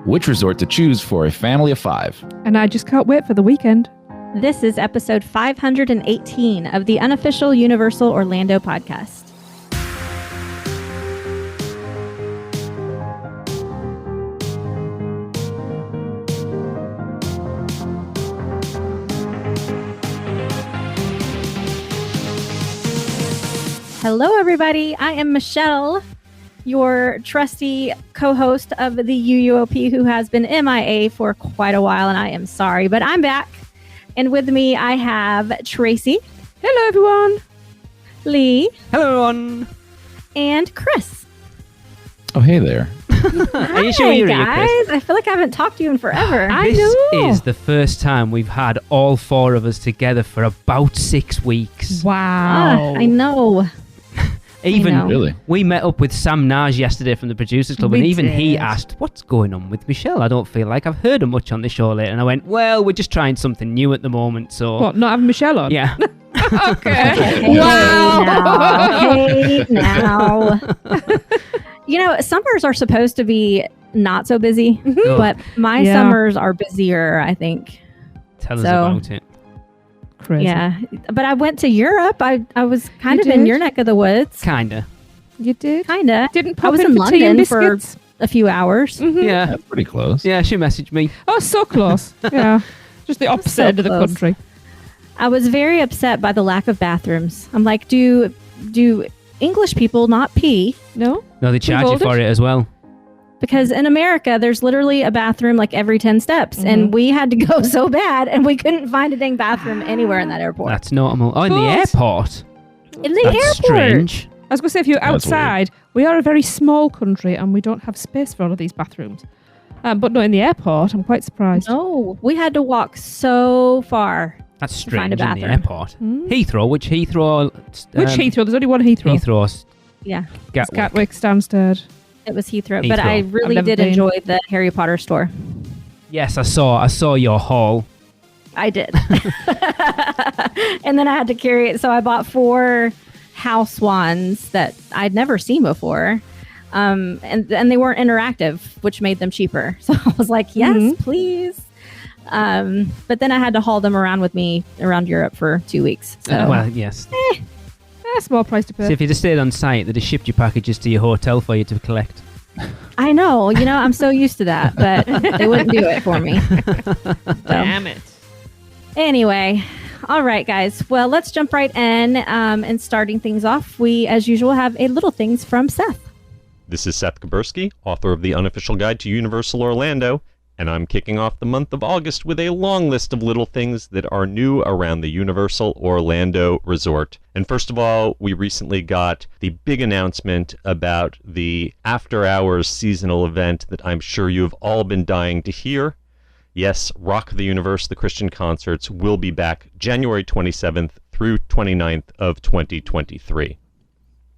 which resort to choose for a family of 5. And I just can't wait for the weekend. This is episode 518 of the unofficial Universal Orlando podcast. Hello, everybody. I am Michelle, your trusty co-host of the UUOP who has been MIA for quite a while, and I am sorry, but I'm back. And with me, I have Tracy. Hello, everyone. Lee. Hello, everyone. And Chris. Oh, hey there. Are you sure you're here, guys. Chris? I feel like I haven't talked to you in forever. This is the first time we've had all 4 of us together for about 6 weeks. Wow. I know. Really? We met up with Sam Naj yesterday from the Producers Club, We and even he did. asked, "What's going on with Michelle? I don't feel like I've heard her much on the show lately." And I went, "Well, we're just trying something new at the moment, so..." What, not having Michelle on? Yeah. Okay. Hey now. You know, summers are supposed to be not so busy, Oh, but my Yeah. summers are busier, I think. tell us So- about it. Crazy. Yeah. But I went to Europe. I was kind You of in did? your neck of the woods. Kinda. You did? Kind of. Didn't I pop was in in for tea and London for biscuits? a few hours. Mhm. Yeah. That's pretty close. Yeah, she messaged me. Oh, so close. Yeah. Just the opposite So end of the close. country. I was very upset by the lack of bathrooms. I'm like, do English people not pee? No? No, they charge you older? for it as well. Because in America, there's literally a bathroom like every 10 steps. And we had to go so bad, and we couldn't find a dang bathroom anywhere in that airport. That's normal. Oh, in the Course. airport? in the That's airport. strange. I was going to say, if you're That's outside, we are a very small country and we don't have space for all of these bathrooms. But not in the airport. I'm quite surprised. No, we had to walk so far. That's find strange a in the bathroom. airport. Hmm? Heathrow? Which Heathrow? Which Heathrow? There's only one Heathrow. Heathrow. Yeah, It's Gatwick. Gatwick, Stansted. it was Heathrow. But Heathrow. I I've really never did been. enjoy the Harry Potter store. Yes, I saw your haul. I did. And then I had to carry it. So I bought 4 house wands that I'd never seen before. And they weren't interactive, which made them cheaper. So I was like, yes, Mhm. please. But then I had to haul them around with me around Europe for 2 weeks. So Well, yes. Small price to pay. So if you'd have stayed on site, they'd have shipped your packages to your hotel for you to collect. I know, I'm so used to that, but they wouldn't do it for me. Damn it. Anyway, all right, guys. Well, let's jump right in. And starting things off, we, as usual, have a little things from Seth. This is Seth Kabursky, author of The Unofficial Guide to Universal Orlando, and I'm kicking off the month of August with a long list of little things that are new around the Universal Orlando Resort. And first of all, we recently got the big announcement about the after-hours seasonal event that I'm sure you've all been dying to hear. Yes, Rock the Universe, the Christian concerts, will be back January 27th through 29th of 2023.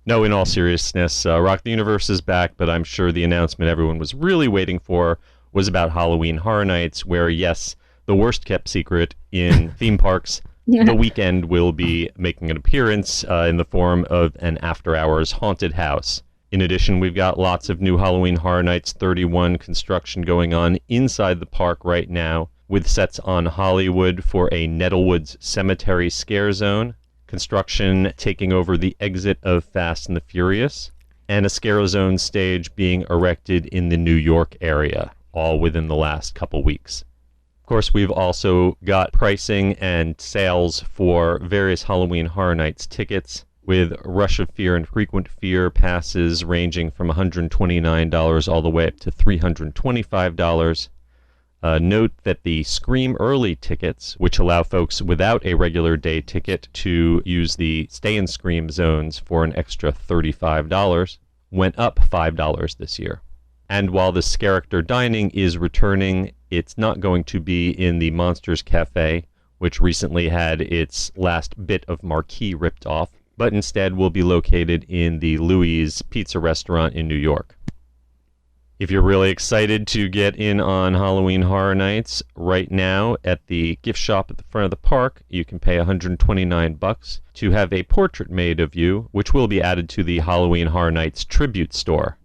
No, in all seriousness, Rock the Universe is back, but I'm sure the announcement everyone was really waiting for was about Halloween Horror Nights, where, yes, the worst kept secret in theme parks, The Weeknd will be making an appearance in the form of an after-hours haunted house. In addition, we've got lots of new Halloween Horror Nights 31 construction going on inside the park right now, with sets on Hollywood for a Nettlewoods Cemetery scare zone, construction taking over the exit of Fast and the Furious, and a scare zone stage being erected in the New York area, all within the last couple weeks. Of course, we've also got pricing and sales for various Halloween Horror Nights tickets, with Rush of Fear and Frequent Fear passes ranging from $129 all the way up to $325. Note that the Scream Early tickets, which allow folks without a regular day ticket to use the Stay in Scream zones for an extra $35, went up $5 this year. And while the Character Dining is returning, it's not going to be in the Monsters Cafe, which recently had its last bit of marquee ripped off, but instead will be located in the Louis Pizza restaurant in New York. If you're really excited to get in on Halloween Horror Nights, right now at the gift shop at the front of the park, you can pay $129 to have a portrait made of you, which will be added to the Halloween Horror Nights tribute store.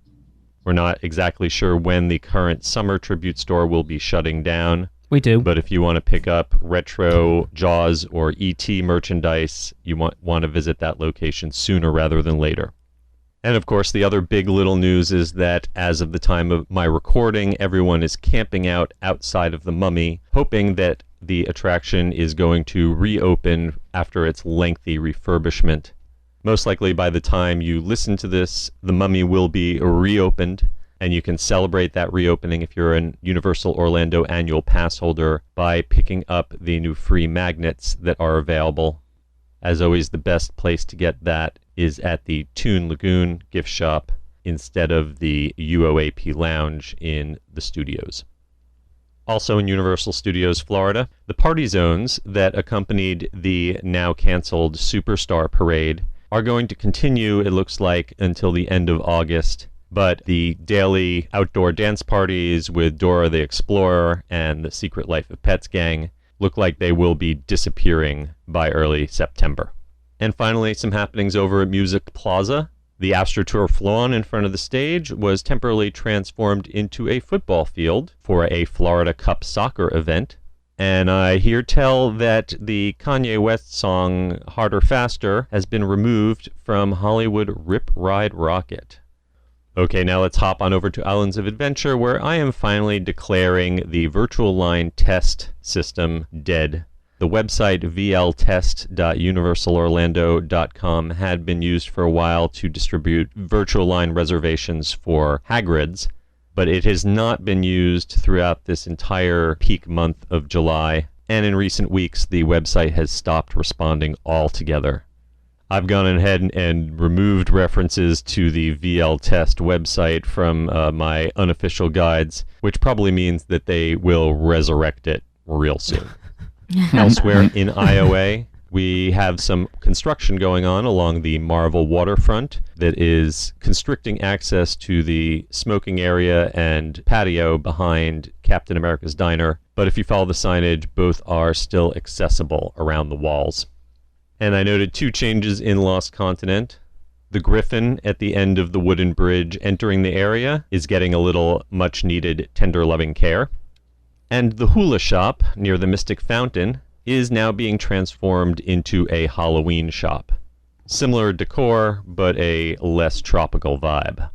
We're not exactly sure when the current summer tribute store will be shutting down. We do. But if you want to pick up retro Jaws or E.T. merchandise, you want to visit that location sooner rather than later. And of course, the other big little news is that as of the time of my recording, everyone is camping out outside of the Mummy, hoping that the attraction is going to reopen after its lengthy refurbishment. Most likely by the time you listen to this, the Mummy will be reopened, and you can celebrate that reopening if you're a Universal Orlando annual pass holder by picking up the new free magnets that are available. As always, the best place to get that is at the Toon Lagoon gift shop instead of the UUOP lounge in the studios. Also in Universal Studios Florida, the party zones that accompanied the now canceled Superstar Parade are going to continue, it looks like, until the end of August. But the daily outdoor dance parties with Dora the Explorer and the Secret Life of Pets gang look like they will be disappearing by early September. And finally, some happenings over at Music Plaza. The AstroTurf lawn in front of the stage was temporarily transformed into a football field for a Florida Cup soccer event. And I hear tell that the Kanye West song Harder Faster has been removed from Hollywood Rip Ride Rocket. Okay, now let's hop on over to Islands of Adventure, where I am finally declaring the virtual line test system dead. The website vltest.universalorlando.com had been used for a while to distribute virtual line reservations for Hagrid's, but it has not been used throughout this entire peak month of July, and in recent weeks the website has stopped responding altogether. I've gone ahead and removed references to the VL Test website from my unofficial guides, which probably means that they will resurrect it real soon. Elsewhere in IOA, we have some construction going on along the Marvel waterfront that is constricting access to the smoking area and patio behind Captain America's Diner. But if you follow the signage, both are still accessible around the walls. And I noted two changes in Lost Continent. The Griffin at the end of the wooden bridge entering the area is getting a little much-needed tender loving care. And the Hula Shop near the Mystic Fountain is now being transformed into a Halloween shop. Similar decor, but a less tropical vibe.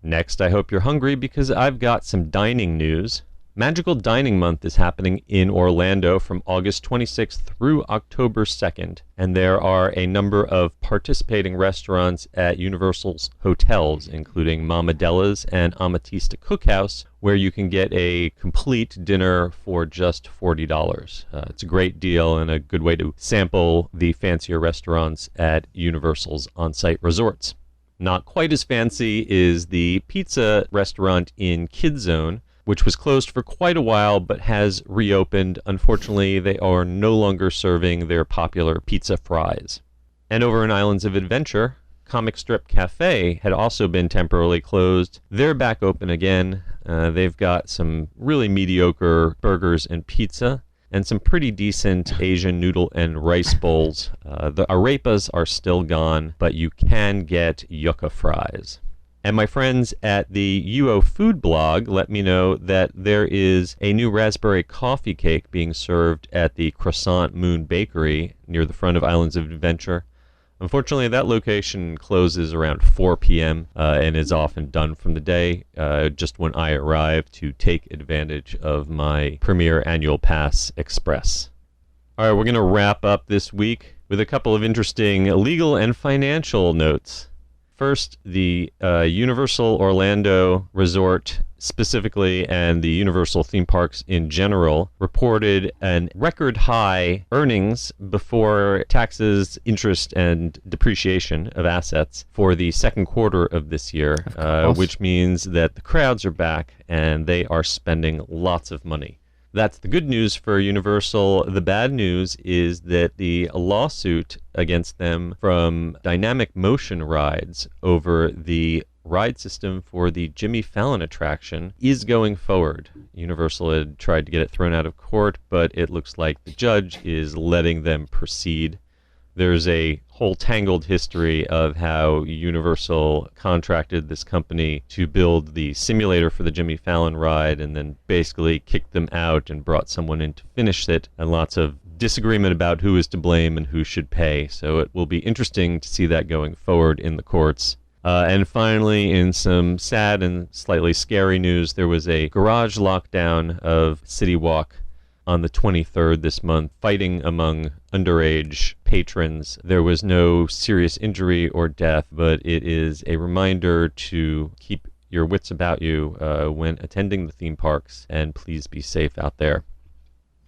Next, I hope you're hungry because I've got some dining news. Magical Dining Month is happening in Orlando from August 26th through October 2nd, and there are a number of participating restaurants at Universal's hotels, including Mama Della's and Amatista Cookhouse, where you can get a complete dinner for just $40. It's a great deal and a good way to sample the fancier restaurants at Universal's on-site resorts. Not quite as fancy is the pizza restaurant in Kid Zone, which was closed for quite a while but has reopened. Unfortunately, they are no longer serving their popular pizza fries. And over in Islands of Adventure, Comic Strip Cafe had also been temporarily closed. They're back open again. They've got some really mediocre burgers and pizza and some pretty decent Asian noodle and rice bowls. The arepas are still gone, but you can get yucca fries. And my friends at the UO Food blog let me know that there is a new raspberry coffee cake being served at the Croissant Moon Bakery near the front of Islands of Adventure. Unfortunately, that location closes around 4 p.m. And is often done from the day, just when I arrive to take advantage of my Premier Annual Pass Express. All right, we're going to wrap up this week with a couple of interesting legal and financial notes. First, the Universal Orlando Resort specifically and the Universal theme parks in general reported an record high earnings before taxes, interest, and depreciation of assets for the second quarter of this year, which means that the crowds are back and they are spending lots of money. That's the good news for Universal. The bad news is that the lawsuit against them from Dynamic Motion Rides over the ride system for the Jimmy Fallon attraction is going forward. Universal had tried to get it thrown out of court, but it looks like the judge is letting them proceed. There's a whole tangled history of how Universal contracted this company to build the simulator for the Jimmy Fallon ride and then basically kicked them out and brought someone in to finish it, and lots of disagreement about who is to blame and who should pay. So it will be interesting to see that going forward in the courts. And finally, in some sad and slightly scary news, there was a garage lockdown of City Walk on the 23rd this month, fighting among underage patrons. There was no serious injury or death, but it is a reminder to keep your wits about you when attending the theme parks, and please be safe out there.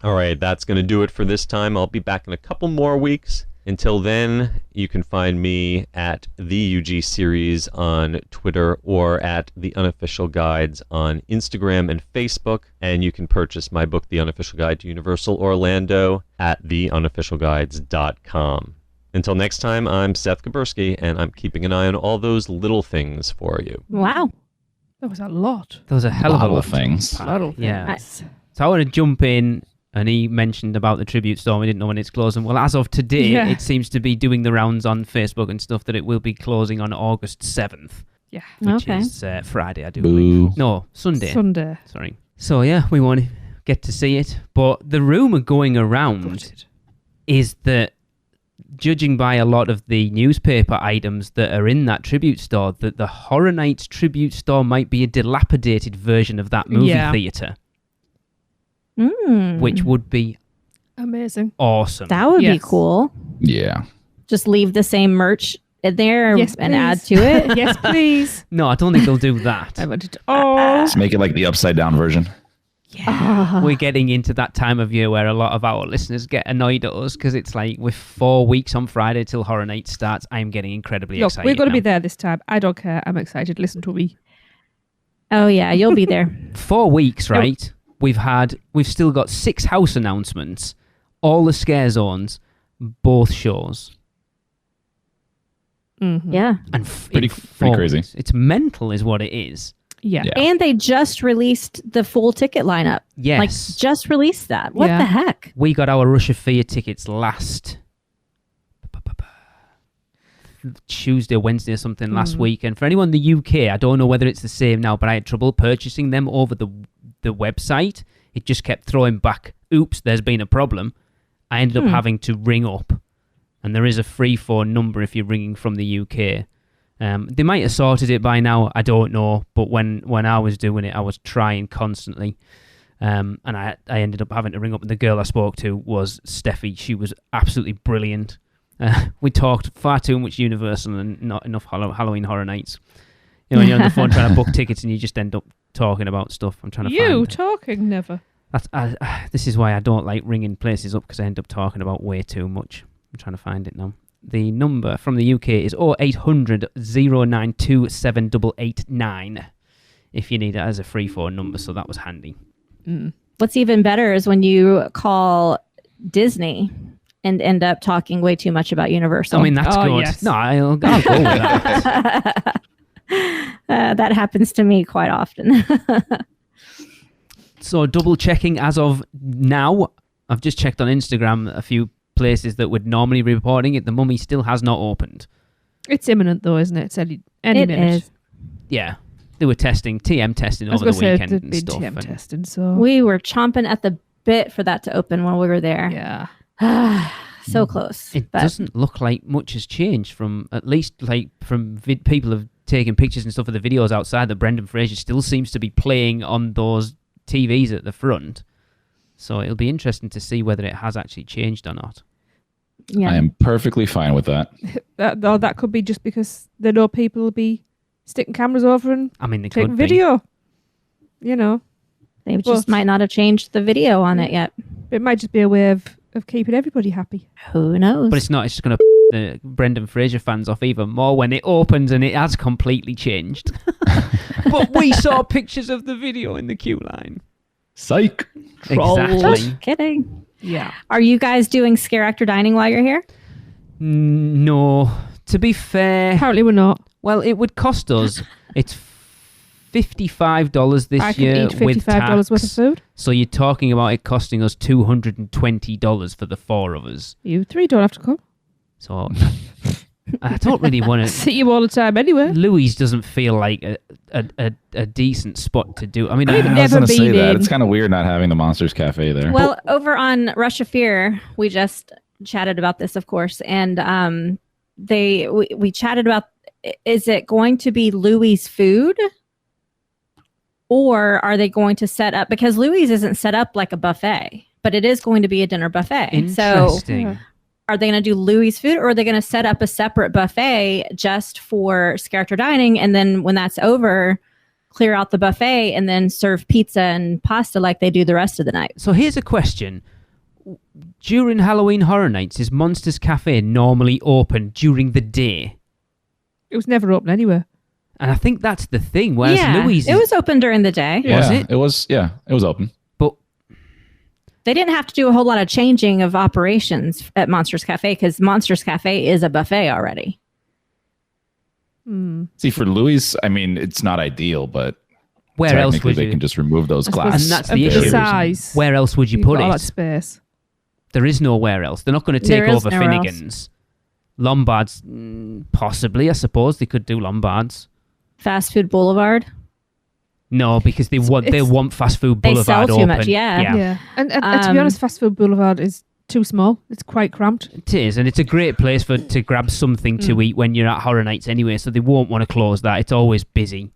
All right, that's going to do it for this time. I'll be back in a couple more weeks. Until then, you can find me at the UG Series on Twitter or at The Unofficial Guides on Instagram and Facebook. And you can purchase my book, The Unofficial Guide to Universal Orlando, at theunofficialguides.com. Until next time, I'm Seth Kaburski, and I'm keeping an eye on all those little things for you. Wow. That was a lot. There was a hell of a lot of things. A lot of Yeah. things. So I want to jump in, and he mentioned about the tribute store. We didn't know when it's closing. Well, as of today, it seems to be doing the rounds on Facebook and stuff that it will be closing on August 7th. Yeah. Which is Friday, I do believe. No, Sunday. Sorry. So, yeah, we want to get to see it. But the rumour going around is that, judging by a lot of the newspaper items that are in that tribute store, that the Horror Nights tribute store might be a dilapidated version of that movie theatre. Which would be amazing. Awesome. That would be cool. Yeah. Just leave the same merch in there Yes, and please. add to it. Yes, please. No, I don't think they'll do that. I wanted to. Oh. Let's make it like the upside down version. Yeah. We're getting into that time of year where a lot of our listeners get annoyed at us because it's like with 4 weeks on Friday till Horror Night starts, I'm getting incredibly Look, excited. we're going to now. be there this time. I don't care. I'm excited. Listen to me. Oh, yeah, you'll be there. 4 weeks, right? We've still got 6 house announcements, all the scare zones, both shows. Mm-hmm. Yeah. And Pretty crazy. It's mental is what it is. Yeah. And they just released the full ticket lineup. Yes. Like, just released that. What the heck? We got our Rush of Fear tickets last Tuesday, Wednesday or something last week. And for anyone in the UK, I don't know whether it's the same now, but I had trouble purchasing them over the website. It just kept throwing back, oops, there's been a problem. I ended up having to ring up. And there is a free phone number if you're ringing from the UK. They might have sorted it by now, I don't know. But when I was doing it, I was trying constantly. And I ended up having to ring up. And the girl I spoke to was Steffi. She was absolutely brilliant. We talked far too much Universal and not enough Halloween Horror Nights. You know, when you're on the phone trying to book tickets and you just end up talking about stuff. I'm trying to find... talking never. This is why I don't like ringing places up, because I end up talking about way too much. I'm trying to find it now. The number from the UK is 0800 092 7889 if you need it as a free phone number, so that was handy. What's even better is when you call Disney and end up talking way too much about Universal. I mean, that's good. Yes. No, I'll go with that. That happens to me quite often. So double checking as of now, I've just checked on Instagram a few places that would normally be reporting it. The Mummy still has not opened. It's imminent though, isn't it? It's any It minute. is. Yeah, they were TM testing I was over going the to say weekend there'd and be stuff. TM and testing, so We were chomping at the bit for that to open when we were there. yeah. So close. It but doesn't look like much has changed from, at least like from people have taken pictures and stuff of the videos outside, that Brendan Fraser still seems to be playing on those TVs at the front. So it'll be interesting to see whether it has actually changed or not. yeah. I am perfectly fine with that. That could be just because they know people will be sticking cameras over and I mean, they taking could video. You know, They just might not have changed the video on it yet. it might just be a way of keeping everybody happy. Who knows? But it's not. It's just going to the Brendan Fraser fans off even more when it opens and it has completely changed. But we saw pictures of the video in the queue line. Psych. Exactly. Just kidding. Yeah. Are you guys doing Scare Actor Dining while you're here? No. To be fair, Apparently we're not. well, it would cost us. It's $55 this I year can eat with $55 tax. worth of food. So you're talking about it costing us $220 for the 4 of us. You three don't have to come. So I don't really want to. See you all the time anyway. Louis doesn't feel like a decent spot to do. I mean, I've I was never going to say been that. in. It's kind of weird not having the Monsters Cafe there. Well, over on Rush of Fear, we just chatted about this, of course, and we chatted about, is it going to be Louis' food, or are they going to set up, because Louis isn't set up like a buffet, but it is going to be a dinner buffet. So interesting. are they going to do Louis' food, or are they going to set up a separate buffet just for character dining, and then when that's over, clear out the buffet and then serve pizza and pasta like they do the rest of the night? So here's a question. During Halloween Horror Nights, is Monsters Cafe normally open during the day? It was never open anywhere. And I think that's the thing. Whereas Yeah, Louis, it was open during the day. yeah, was it? It was. Yeah, it was open. but They didn't have to do a whole lot of changing of operations at Monsters Cafe because Monsters Cafe is a buffet already. See, for Louis, I mean, it's not ideal, but where else technically would they you? can just remove those I suppose glass. And that's the the issue. size. Where else would you You've put got all that it? space. There is nowhere else. They're not going to There take is over nowhere else. Finnegan's. Lombards, possibly. I suppose they could do Lombards. Fast Food Boulevard. No, because they want Fast Food They Boulevard sell too open. much, yeah. Yeah. And to be honest, Fast Food Boulevard is too small. It's quite cramped. It is, and it's a great place to grab something to eat when you're at Horror Nights anyway, so they won't want to close that. It's always busy.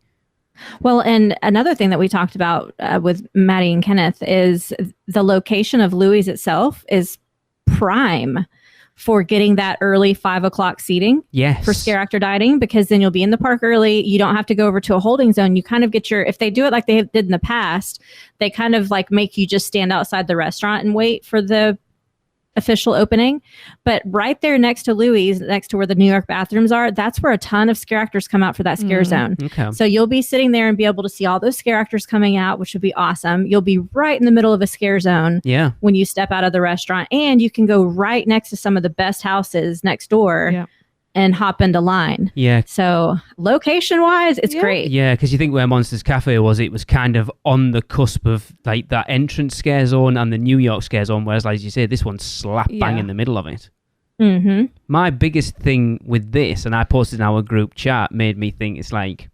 Well, and another thing that we talked about with Maddie and Kenneth is the location of Louis itself is prime for getting that early 5 o'clock seating Yes. for scare actor dining, because then you'll be in the park early. You don't have to go over to a holding zone. You kind of get if they do it like they did in the past, they kind of like make you just stand outside the restaurant and wait for the official opening. But right there next to Louis, next to where the New York bathrooms are, that's where a ton of scare actors come out for that scare zone. Okay. So you'll be sitting there and be able to see all those scare actors coming out, which would be awesome. You'll be right in the middle of a scare zone Yeah. when you step out of the restaurant, and you can go right next to some of the best houses next door Yeah. and hop into line. Yeah. So location wise, it's Yeah. great. Yeah, because you think where Monsters Cafe was, it was kind of on the cusp of like that entrance scare zone and the New York scare zone, whereas, like as you say, this one's slap bang Yeah. in the middle of it. Mm-hmm. My biggest thing with this, and I posted in our group chat, made me think it's like,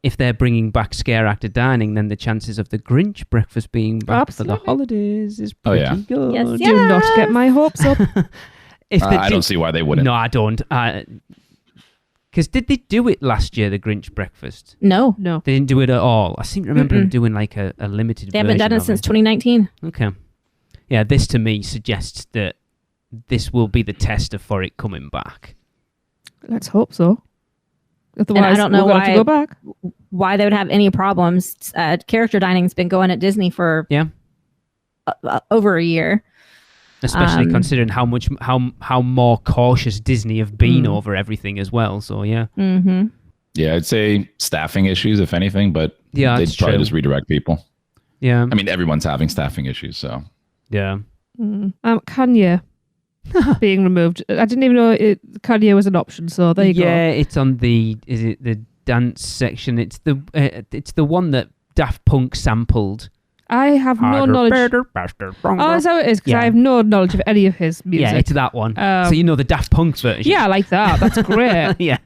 if they're bringing back scare actor dining, then the chances of the Grinch breakfast being back for the Absolutely. holidays is Oh, pretty yeah. good. Yes, yeah. Do not get my hopes up. If they I do- don't see why they wouldn't. No, I don't. Because did they do it last year, the Grinch breakfast? No, No. They didn't do it at all. I seem to remember them doing like a limited they haven't done version it of since 2019. Okay. Yeah, this to me suggests that this will be the tester for it coming back. Let's hope so. Otherwise, don't know we're going to why- have to go back. Why they would have any problems? Character dining's been going at Disney for Yeah. over a year. Especially considering how more cautious Disney have been over everything as well. So yeah. Mm-hmm. Yeah, I'd say staffing issues, if anything, but Yeah, they'd that's probably true. just redirect people. Yeah. I mean, everyone's having staffing issues, so. Yeah. Kanye being removed. I didn't even know Kanye was an option, so there you Yeah, it's on the dance section. It's the one that Daft Punk sampled. go. I have no knowledge. Oh, is that what it is? Because Yeah. I have no knowledge of any of his music. Yeah, it's that one. So you know the Daft Punk version. Yeah, I like that. That's great. Yeah.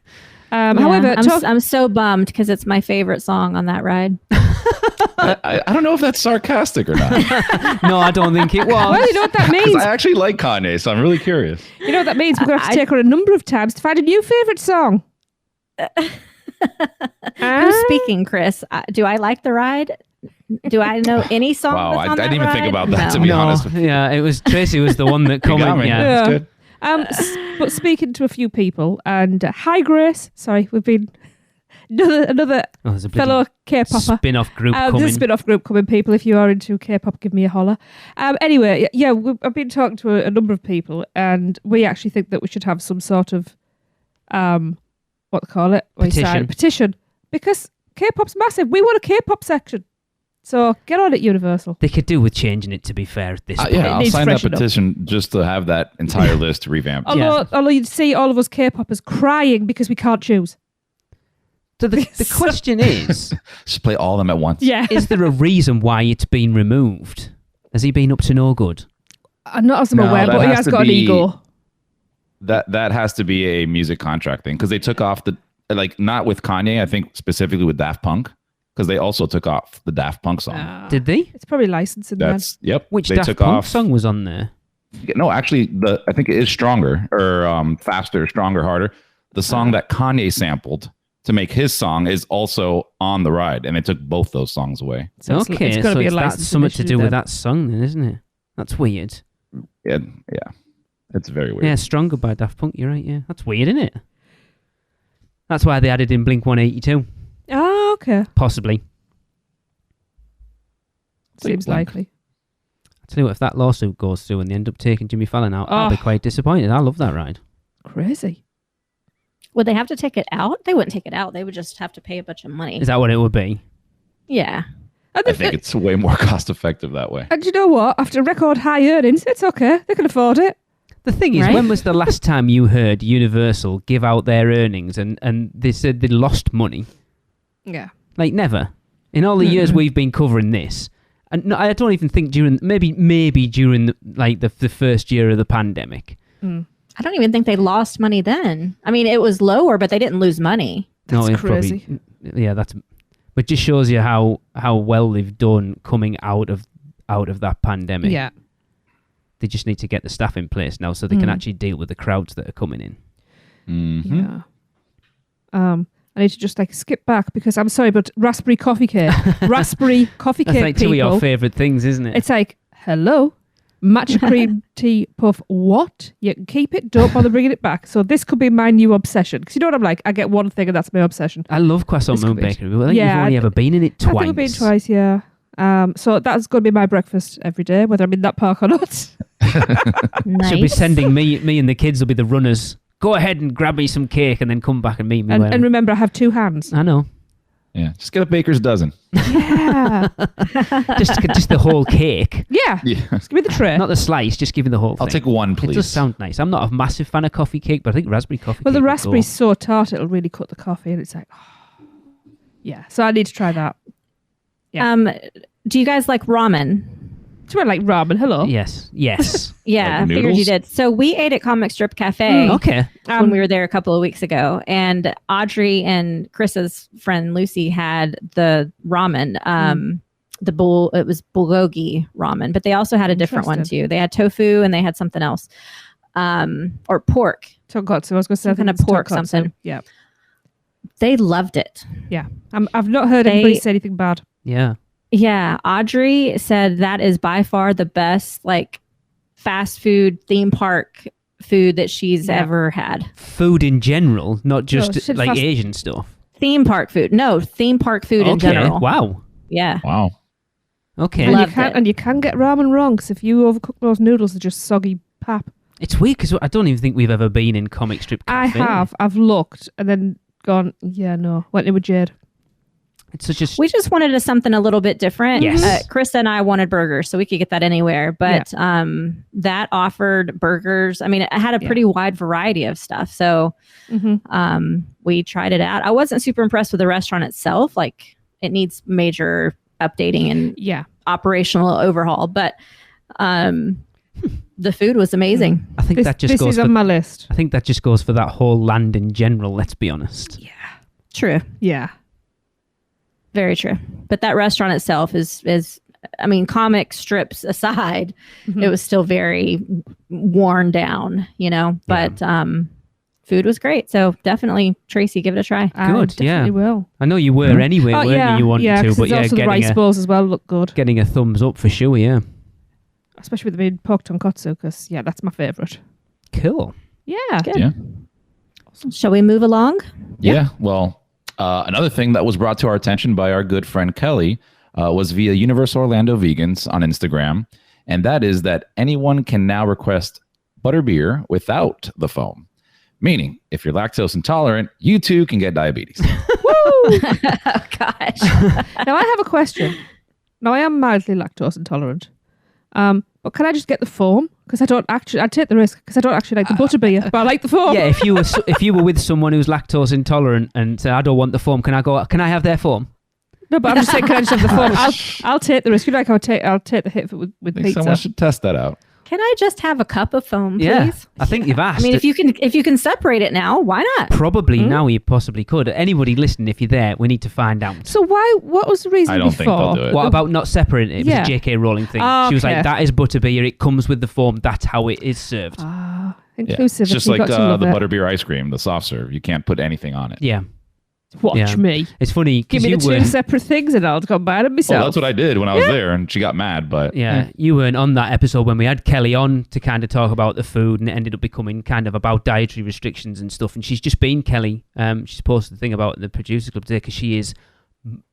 However, I'm so bummed because it's my favorite song on that ride. I don't know if that's sarcastic or not. No, I don't think it was. well, you know what that 'Cause means. I actually like Kanye, so I'm really curious. You know what that means. We're going to have to take her a number of times to find a new favorite song. Who's speaking, Chris? Do I like the ride? Do I know any song? Wow, that's I on didn't that even think ride? about that, No. to be honest with you. Yeah, it was Tracy was the one that You got commented. me. Yeah. That's good. But speaking to a few people, and hi Grace. Sorry, we've been another Oh, there's a bloody fellow K-popper. spin-off group There's coming. a spin-off group coming, people. If you are into K-pop, give me a holler. Anyway, yeah, I've been talking to a number of people, and we actually think that we should have some sort of, what they call it? Petition. Because K-pop's massive. We want a K-pop section. So get on it, Universal. They could do with changing it, to be fair, at this point. Yeah, I'll needs sign that freshen up. petition just to have that entire list revamped. Although you'd see all of us K-poppers crying because we can't choose. So the question is, Just play all of them at once. Yeah. is there a reason why it's been removed? Has he been up to no good? I'm not as I'm No, aware, that but he has has to got an be- ego. that has to be a music contract thing because they took off not with Kanye. I think specifically with Daft Punk because they also took off the Daft Punk song. Did they? It's probably licensing then. Which they Daft took Punk off. song was on there? No, actually, I think it is Stronger or Faster, Stronger, Harder. The song that Kanye sampled to make his song is also on the ride, and they took both those songs away. So Okay, it's got to so be a that's licensing something to issue do with then. that song then, isn't it? That's weird. Yeah, it's very weird. Yeah, Stronger by Daft Punk, you're right, yeah. That's weird, isn't it? That's why they added in Blink-182. Oh, okay. Possibly. Seems Blink. likely. I tell you what, if that lawsuit goes through and they end up taking Jimmy Fallon out, I'll be Oh. quite disappointed. I love that ride. Crazy. Would they have to take it out? They wouldn't take it out. They would just have to pay a bunch of money. Is that what it would be? Yeah. And, I think it's way more cost effective that way. and you know what? After record high earnings, it's okay. They can afford it. The thing is, Right? when was the last time you heard Universal give out their earnings and they said they lost money? Yeah. Like, never. In all the years we've been covering this, and no, I don't even think during, maybe during the first year of the pandemic. I don't even think they lost money then. I mean, it was lower, but they didn't lose money. That's it's crazy. Yeah, but just shows you how well they've done coming out of that pandemic. Yeah. They just need to get the staff in place now so they can actually deal with the crowds that are coming in. Mm-hmm. Yeah. I need to just skip back because I'm sorry, but raspberry coffee cake. Raspberry coffee cake That's like two of people. your favourite things, isn't it? It's like, hello, matcha cream tea puff. What? You can keep it. Don't bother bringing it back. So this could be my new obsession. Because you know what I'm like? I get one thing and that's my obsession. I love Croissant This Moon could be- Bakery. I think Yeah, you've only ever been in it I twice. think I've been twice, yeah. So that's going to be my breakfast every day, whether I'm in that park or not. Nice. She'll be sending me and the kids will be the runners. Go ahead and grab me some cake and then come back and meet me. And remember, I have two hands. I know. Yeah, just get a baker's dozen. Yeah. just the whole cake. Yeah. Yeah, Just give me the tray. Not the slice, just give me the whole thing. I'll take one, please. It does sound nice. I'm not a massive fan of coffee cake, but I think raspberry coffee Well, cake the would raspberry's go. so tart, it'll really cut the coffee. And it's like, yeah. So I need to try that. Yeah. Do you guys like ramen? Do I like ramen? Hello. Yes. Yeah, Like I figured you noodles? did. So we ate at Comic Strip Cafe Okay. when we were there a couple of weeks ago, and Audrey and Chris's friend Lucy had the ramen. It was bulgogi ramen, but they also had a different one Interesting. too. They had tofu and they had something else, or pork. Tonkotsu. I was going to say Some kind of pork something. Yeah. They loved it. Yeah. I've not heard anybody say anything bad. Yeah. Yeah, Audrey said that is by far the best fast food theme park food that she's ever had. Food in general, not just shit, like fast- Asian stuff. Theme park food. No, theme park food in general. Wow. Yeah. Wow. Okay. Loved it. And you can get ramen wrong because if you overcook those noodles, they're just soggy pap. It's weird because I don't even think we've ever been in Comic Strip I Cafe. have. I've looked and then gone, yeah, no. Went in with Jade. It's such a... We just wanted something a little bit different. Yes. Chris and I wanted burgers, so we could get that anywhere. But that offered burgers. I mean, it had a pretty wide variety of stuff. So we tried it out. I wasn't super impressed with the restaurant itself. It needs major updating and operational overhaul. But the food was amazing. I think that just this goes is for... on my list. I think that just goes for that whole land in general, let's be honest. Yeah. True. Yeah. Very true. But that restaurant itself is I mean, comic strips aside, it was still very worn down, but food was great. So definitely, Tracy, give it a try. Good, Definitely will. I know you were anyway, Oh, weren't yeah. you? You wanted to, 'cause but there's also the rice bowls as well look good. getting a thumbs up for sure, yeah. Especially with the being pork tonkotsu because, that's my favourite. Cool. Yeah. Good. Yeah. Shall we move along? Yeah. Well, another thing that was brought to our attention by our good friend Kelly was via Universal Orlando Vegans on Instagram. And that is that anyone can now request butterbeer without the foam. Meaning, if you're lactose intolerant, you too can get diabetes. Oh, gosh. Now, I have a question. Now, I am mildly lactose intolerant. But can I just get the foam? Because I'd take the risk because I don't actually like the butterbeer, but I like the foam. Yeah, if you were with someone who's lactose intolerant and say, I don't want the foam, can I have their foam? No, but I'm just saying, can I just have the foam? I'll take the risk. I'll take the hit with I think pizza. someone should test that out. Can I just have a cup of foam, please? Yeah, I think you've asked. I mean, if you can separate it now, why not? Probably now you possibly could. Anybody listening, if you're there, we need to find out. So what was the reason I don't before? think they'll do it. What about not separating it? It was a J.K. Rowling thing. Oh, she was okay. like, that is butterbeer. It comes with the foam. That's how it is served. Ah, Yeah. inclusivity. It's just like got to the love it. butterbeer ice cream, the soft serve. You can't put anything on it. Yeah. Watch Yeah. me. It's funny Give because me you the two weren't... separate things and I'll combine them Oh, myself. that's what I did when I was there, and she got mad. But Yeah, you weren't on that episode when we had Kelly on to kind of talk about the food, and it ended up becoming kind of about dietary restrictions and stuff. And she's just been Kelly. She's posted the thing about the Producers Club today because she is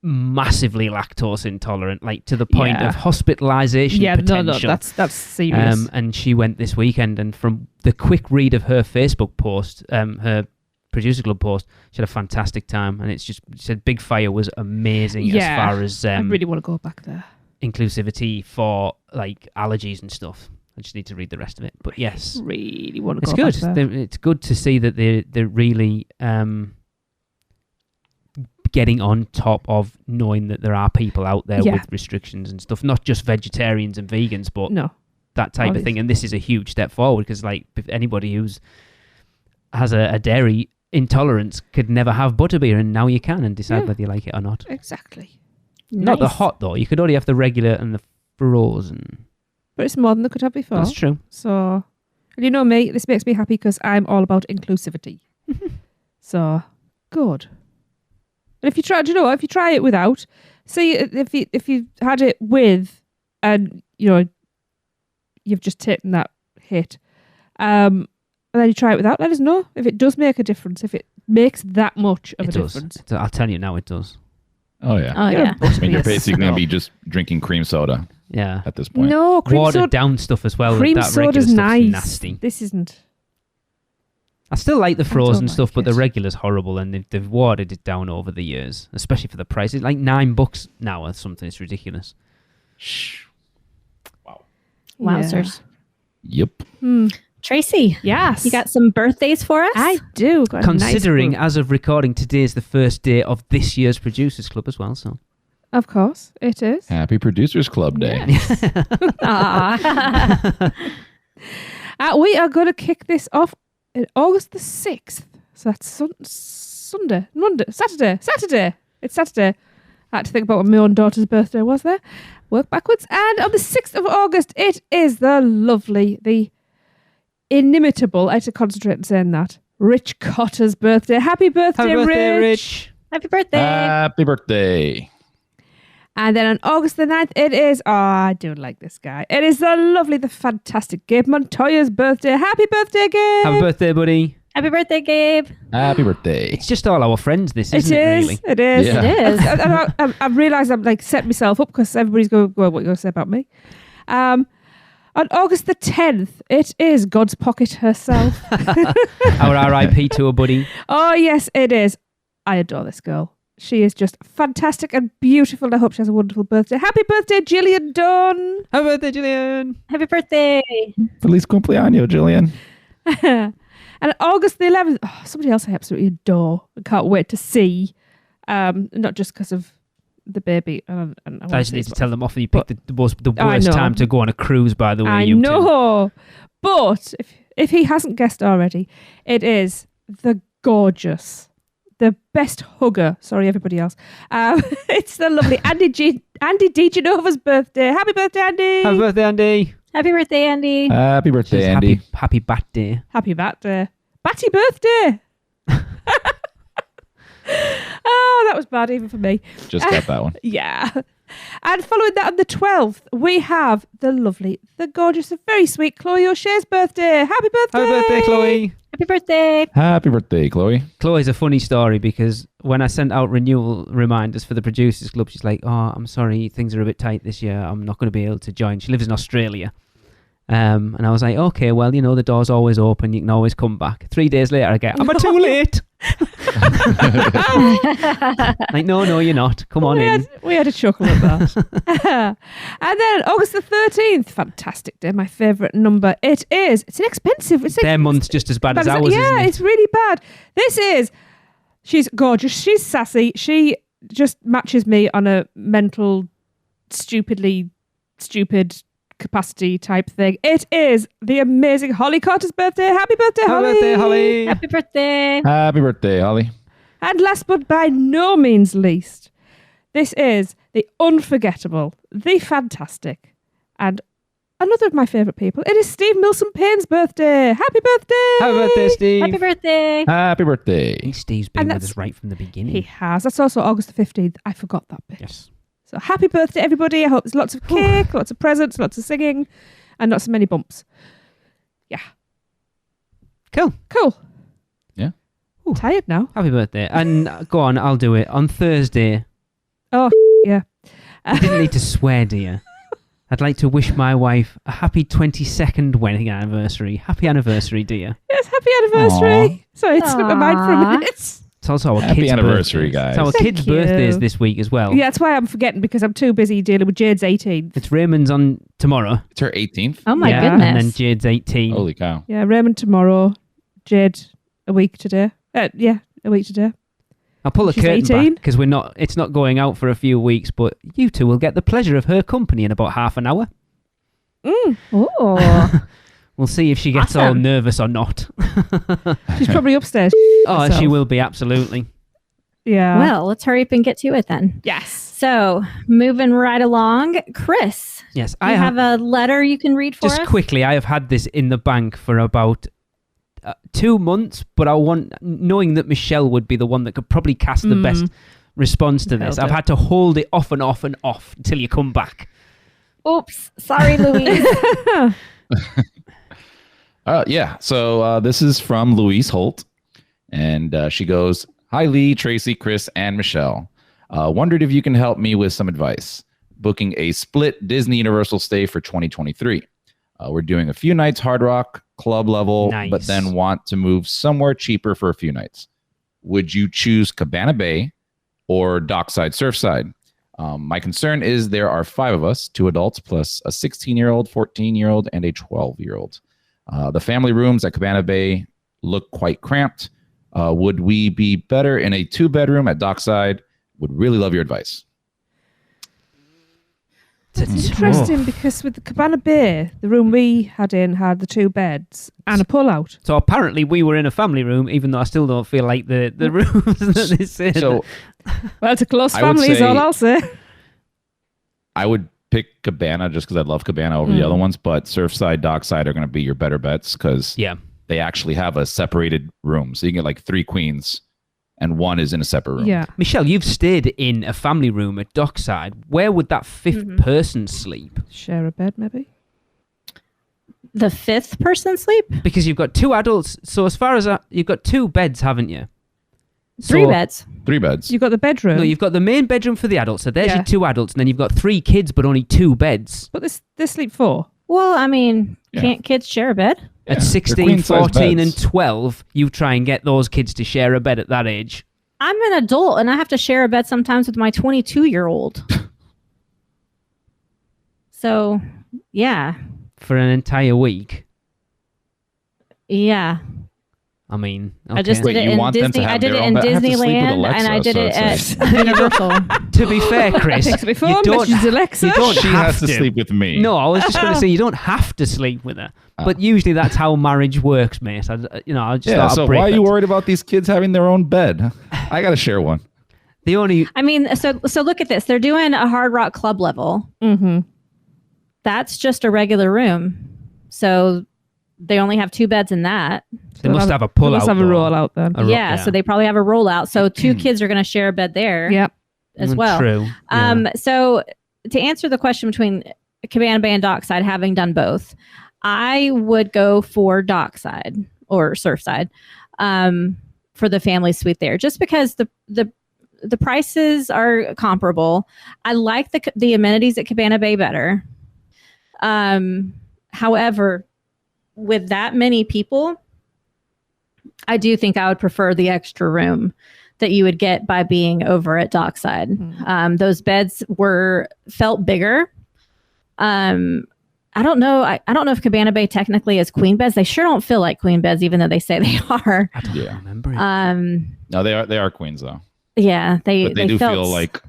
massively lactose intolerant, like to the point Yeah. of hospitalization potential. that's serious. And she went this weekend, and from the quick read of her Facebook post, her Producer Club post, she had a fantastic time, and it's just she said Big Fire was amazing as far as I really want to go back there. inclusivity for like allergies and stuff. I just need to read the rest of it, but yes, Really want to it's go good. back there. It's good to see that they're really getting on top of knowing that there are people out there Yeah. with restrictions and stuff, not just vegetarians and vegans, but No. that type All of thing. And this is a huge step forward because, like, if anybody who's has a dairy intolerance could never have butterbeer, and now you can and decide Yeah. whether you like it or not. Exactly. Not the Nice. hot though. You could only have the regular and the frozen. But it's more than they could have before. That's true. So, and you know me, this makes me happy because I'm all about inclusivity. So, good. And if you try, do you know what? If you try it without, see if you had it with, and you know, you've just taken that hit, and then you try it without, let us know if it does make a difference. If it makes that much of It a does. difference. I'll tell you now, it does. oh yeah, Oh, You're yeah. supposed to I mean, be you're a basically going snob. to be just drinking cream soda Yeah. at this point. No, cream Watered soda. down stuff as well. Cream that regular soda's stuff's nice. nasty. This isn't. I still like the frozen like stuff, but the it. regular's horrible, and they've watered it down over the years, especially for the price. It's like $9 now or something. It's ridiculous. Shh. Wowzers. Yep. Hmm. Tracy, Yes. you got some birthdays for us? I do. Got a nice Considering, group. as of recording, today is the first day of this year's Producers Club as well. So Of course, it is. Happy Producers Club Day. Aw. We are going to kick this off on August the 6th. So that's Sunday. Monday. Saturday. It's Saturday. I had to think about when my own daughter's birthday was there. Work backwards. And on the 6th of August, it is the lovely, the inimitable, I had to concentrate on saying that, Rich Cotter's birthday. Happy birthday, Rich. Happy birthday. Happy birthday. And then on August the 9th, it is, I do like this guy. It is the lovely, the fantastic Gabe Montoya's birthday. Happy birthday, Gabe. happy birthday, buddy. Happy birthday, Gabe. Happy birthday. It's just all our friends, this, It isn't it, is. really? It is. Yeah. It is. I've realised I'm like setting myself up because everybody's going, well, what are you going to say about me? On August the 10th, it is God's Pocket herself. Our RIP to a buddy. Oh, yes, it is. I adore this girl. She is just fantastic and beautiful. I hope she has a wonderful birthday. Happy birthday, Gillian Dunn. Happy birthday, Julian. Happy birthday. Feliz cumpleaños, Jillian. And August the 11th, somebody else I absolutely adore and can't wait to see. Not just because of the baby. And I I wanna just see need to it, tell them off that you picked the worst I know. time to go on a cruise, by the way. I you two. know. But if he hasn't guessed already, it is the gorgeous, the best hugger. Sorry, everybody else. It's the lovely Andy DiGenova's birthday. Happy birthday, Andy. Happy birthday, Andy. Happy birthday, Andy. Happy birthday, Says Andy. Happy bat day. Happy birthday. Batty birthday. Oh, that was bad even for me. Just got that one. Yeah. And following that on the 12th, we have the lovely, the gorgeous, the very sweet Chloe O'Shea's birthday. Happy birthday. Happy birthday, Chloe. Happy birthday. Happy birthday, Chloe. Chloe's a funny story because when I sent out renewal reminders for the Producers Club, she's like, oh, I'm sorry, things are a bit tight this year. I'm not going to be able to join. She lives in Australia. And I was like, okay, well, you know, the door's always open. You can always come back. 3 days later, I get, am I too late? Like, no, you're not. Come on in. We had a chuckle at that. And then August the 13th, fantastic day, my favourite number. It's inexpensive. It's like, Their month's just as bad as ours, yeah, isn't it? it's really bad. She's gorgeous. She's sassy. She just matches me on a mental, stupid capacity type thing. It is the amazing Holly Carter's birthday. Happy birthday, Holly! Happy birthday, Holly! Happy birthday. Happy birthday, Holly. And last but by no means least, this is the unforgettable, the fantastic, and another of my favourite people. It is Steve Milson Payne's birthday. Happy birthday! Happy birthday, Steve! Happy birthday. Happy I birthday. think Steve's And been with that's- us right from the beginning. He has. That's also August the 15th. I forgot that bit. Yes. So happy birthday, everybody. I hope there's lots of cake, lots of presents, lots of singing, and not so many bumps. Yeah. Cool. Cool. Yeah. Ooh. Tired now. Happy birthday. And go on, I'll do it. On Thursday, Oh, yeah. you didn't need to swear, dear. I'd like to wish my wife a happy 22nd wedding anniversary. Happy anniversary, dear. Yes, happy anniversary. Aw. Sorry, it slipped my mind for a Aw. minute. It's also our Happy kids' anniversary, birthdays. guys. It's our Thank kids' you. birthdays this week as well. Yeah, that's why I'm forgetting because I'm too busy dealing with Jade's 18th. It's Raymond's on tomorrow. It's her 18th. Oh my Yeah, goodness. And then Jade's 18. Holy cow. Yeah, Raymond tomorrow, Jade a week today. A week today. I'll pull a She's curtain 18. back because it's not going out for a few weeks, but you two will get the pleasure of her company in about half an hour. Oh. We'll see if she gets all Awesome. nervous or not. She's probably upstairs. Oh, herself. she will be, absolutely. Yeah. Well, let's hurry up and get to it then. yes. So, moving right along, Chris, Yes, you have a letter you can read for just us? quickly, I have had this in the bank for about 2 months, but knowing that Michelle would be the one that could probably cast the best response to this, Held I've it. had to hold it off and off and off until you come back. Oops. Sorry, Louise. Yeah. So this is from Louise Holt. And she goes, "Hi, Lee, Tracy, Chris, and Michelle. Wondered if you can help me with some advice. Booking a split Disney Universal stay for 2023. We're doing a few nights Hard Rock club level, Nice. but then want to move somewhere cheaper for a few nights. Would you choose Cabana Bay or Dockside Surfside? My concern is there are 5 of us, 2 adults plus a 16-year-old, 14-year-old, and a 12-year-old. The family rooms at Cabana Bay look quite cramped. Would we be better in a 2-bedroom at Dockside? Would really love your advice." It's interesting because with the Cabana Bay, the room we had had the 2 beds and a pull-out. So apparently we were in a family room, even though I still don't feel like the rooms that they said. So Well, it's a close I would family is say- all I'll say. I would pick Cabana just because I love Cabana over the other ones, but Surfside, Dockside are going to be your better bets because yeah. they actually have a separated room. So you can get like 3 queens and 1 is in a separate room. Yeah. Michelle, you've stayed in a family room at Dockside. Where would that 5th person sleep? Share a bed, maybe. The 5th person sleep? Because you've got 2 adults. So as far as you've got 2 beds, haven't you? 3 So- beds. 3 beds. You've got the bedroom. No, you've got the main bedroom for the adults. So there's Yeah. your 2 adults, and then you've got 3 kids, but only 2 beds. But they sleep 4. Well, I mean, Yeah. can't kids share a bed? Yeah, At they're 16, queen-size 14, beds. and 12, you try and get those kids to share a bed at that age. I'm an adult and I have to share a bed sometimes with my 22-year-old. So, yeah. For an entire week. Yeah. I mean, I just Wait, did it you in want them to Disney. have I did their it own in bed? I have to sleep with Disneyland Alexa, and I did so it it's at Universal. to be fair, Chris, Picks up your phone, you don't, messages Alexa. you don't She have has to sleep with me. No, I was just going to say you don't have to sleep with her, but usually that's how marriage works, mate. I just Yeah, thought I'd so break why are you that. worried about these kids having their own bed? I got to share one. The only I mean, so look at this. They're doing a Hard Rock Club level. Mm-hmm. That's just a regular room. So they only have 2 beds in that. they must have a pull Let's out. have a though. rollout then. Yeah, so they probably have a rollout. So 2 kids are going to share a bed there Yep. as well. True. Yeah. So to answer the question between Cabana Bay and Dockside, having done both, I would go for Dockside or Surfside for the family suite there, just because the prices are comparable. I like the amenities at Cabana Bay better. However, with that many people, I do think I would prefer the extra room that you would get by being over at Dockside. Those beds felt bigger. I don't know. I don't know if Cabana Bay technically is queen beds. They sure don't feel like queen beds, even though they say they are. I don't Yeah. remember it. No, they are queens though. Yeah, But they do felt, feel like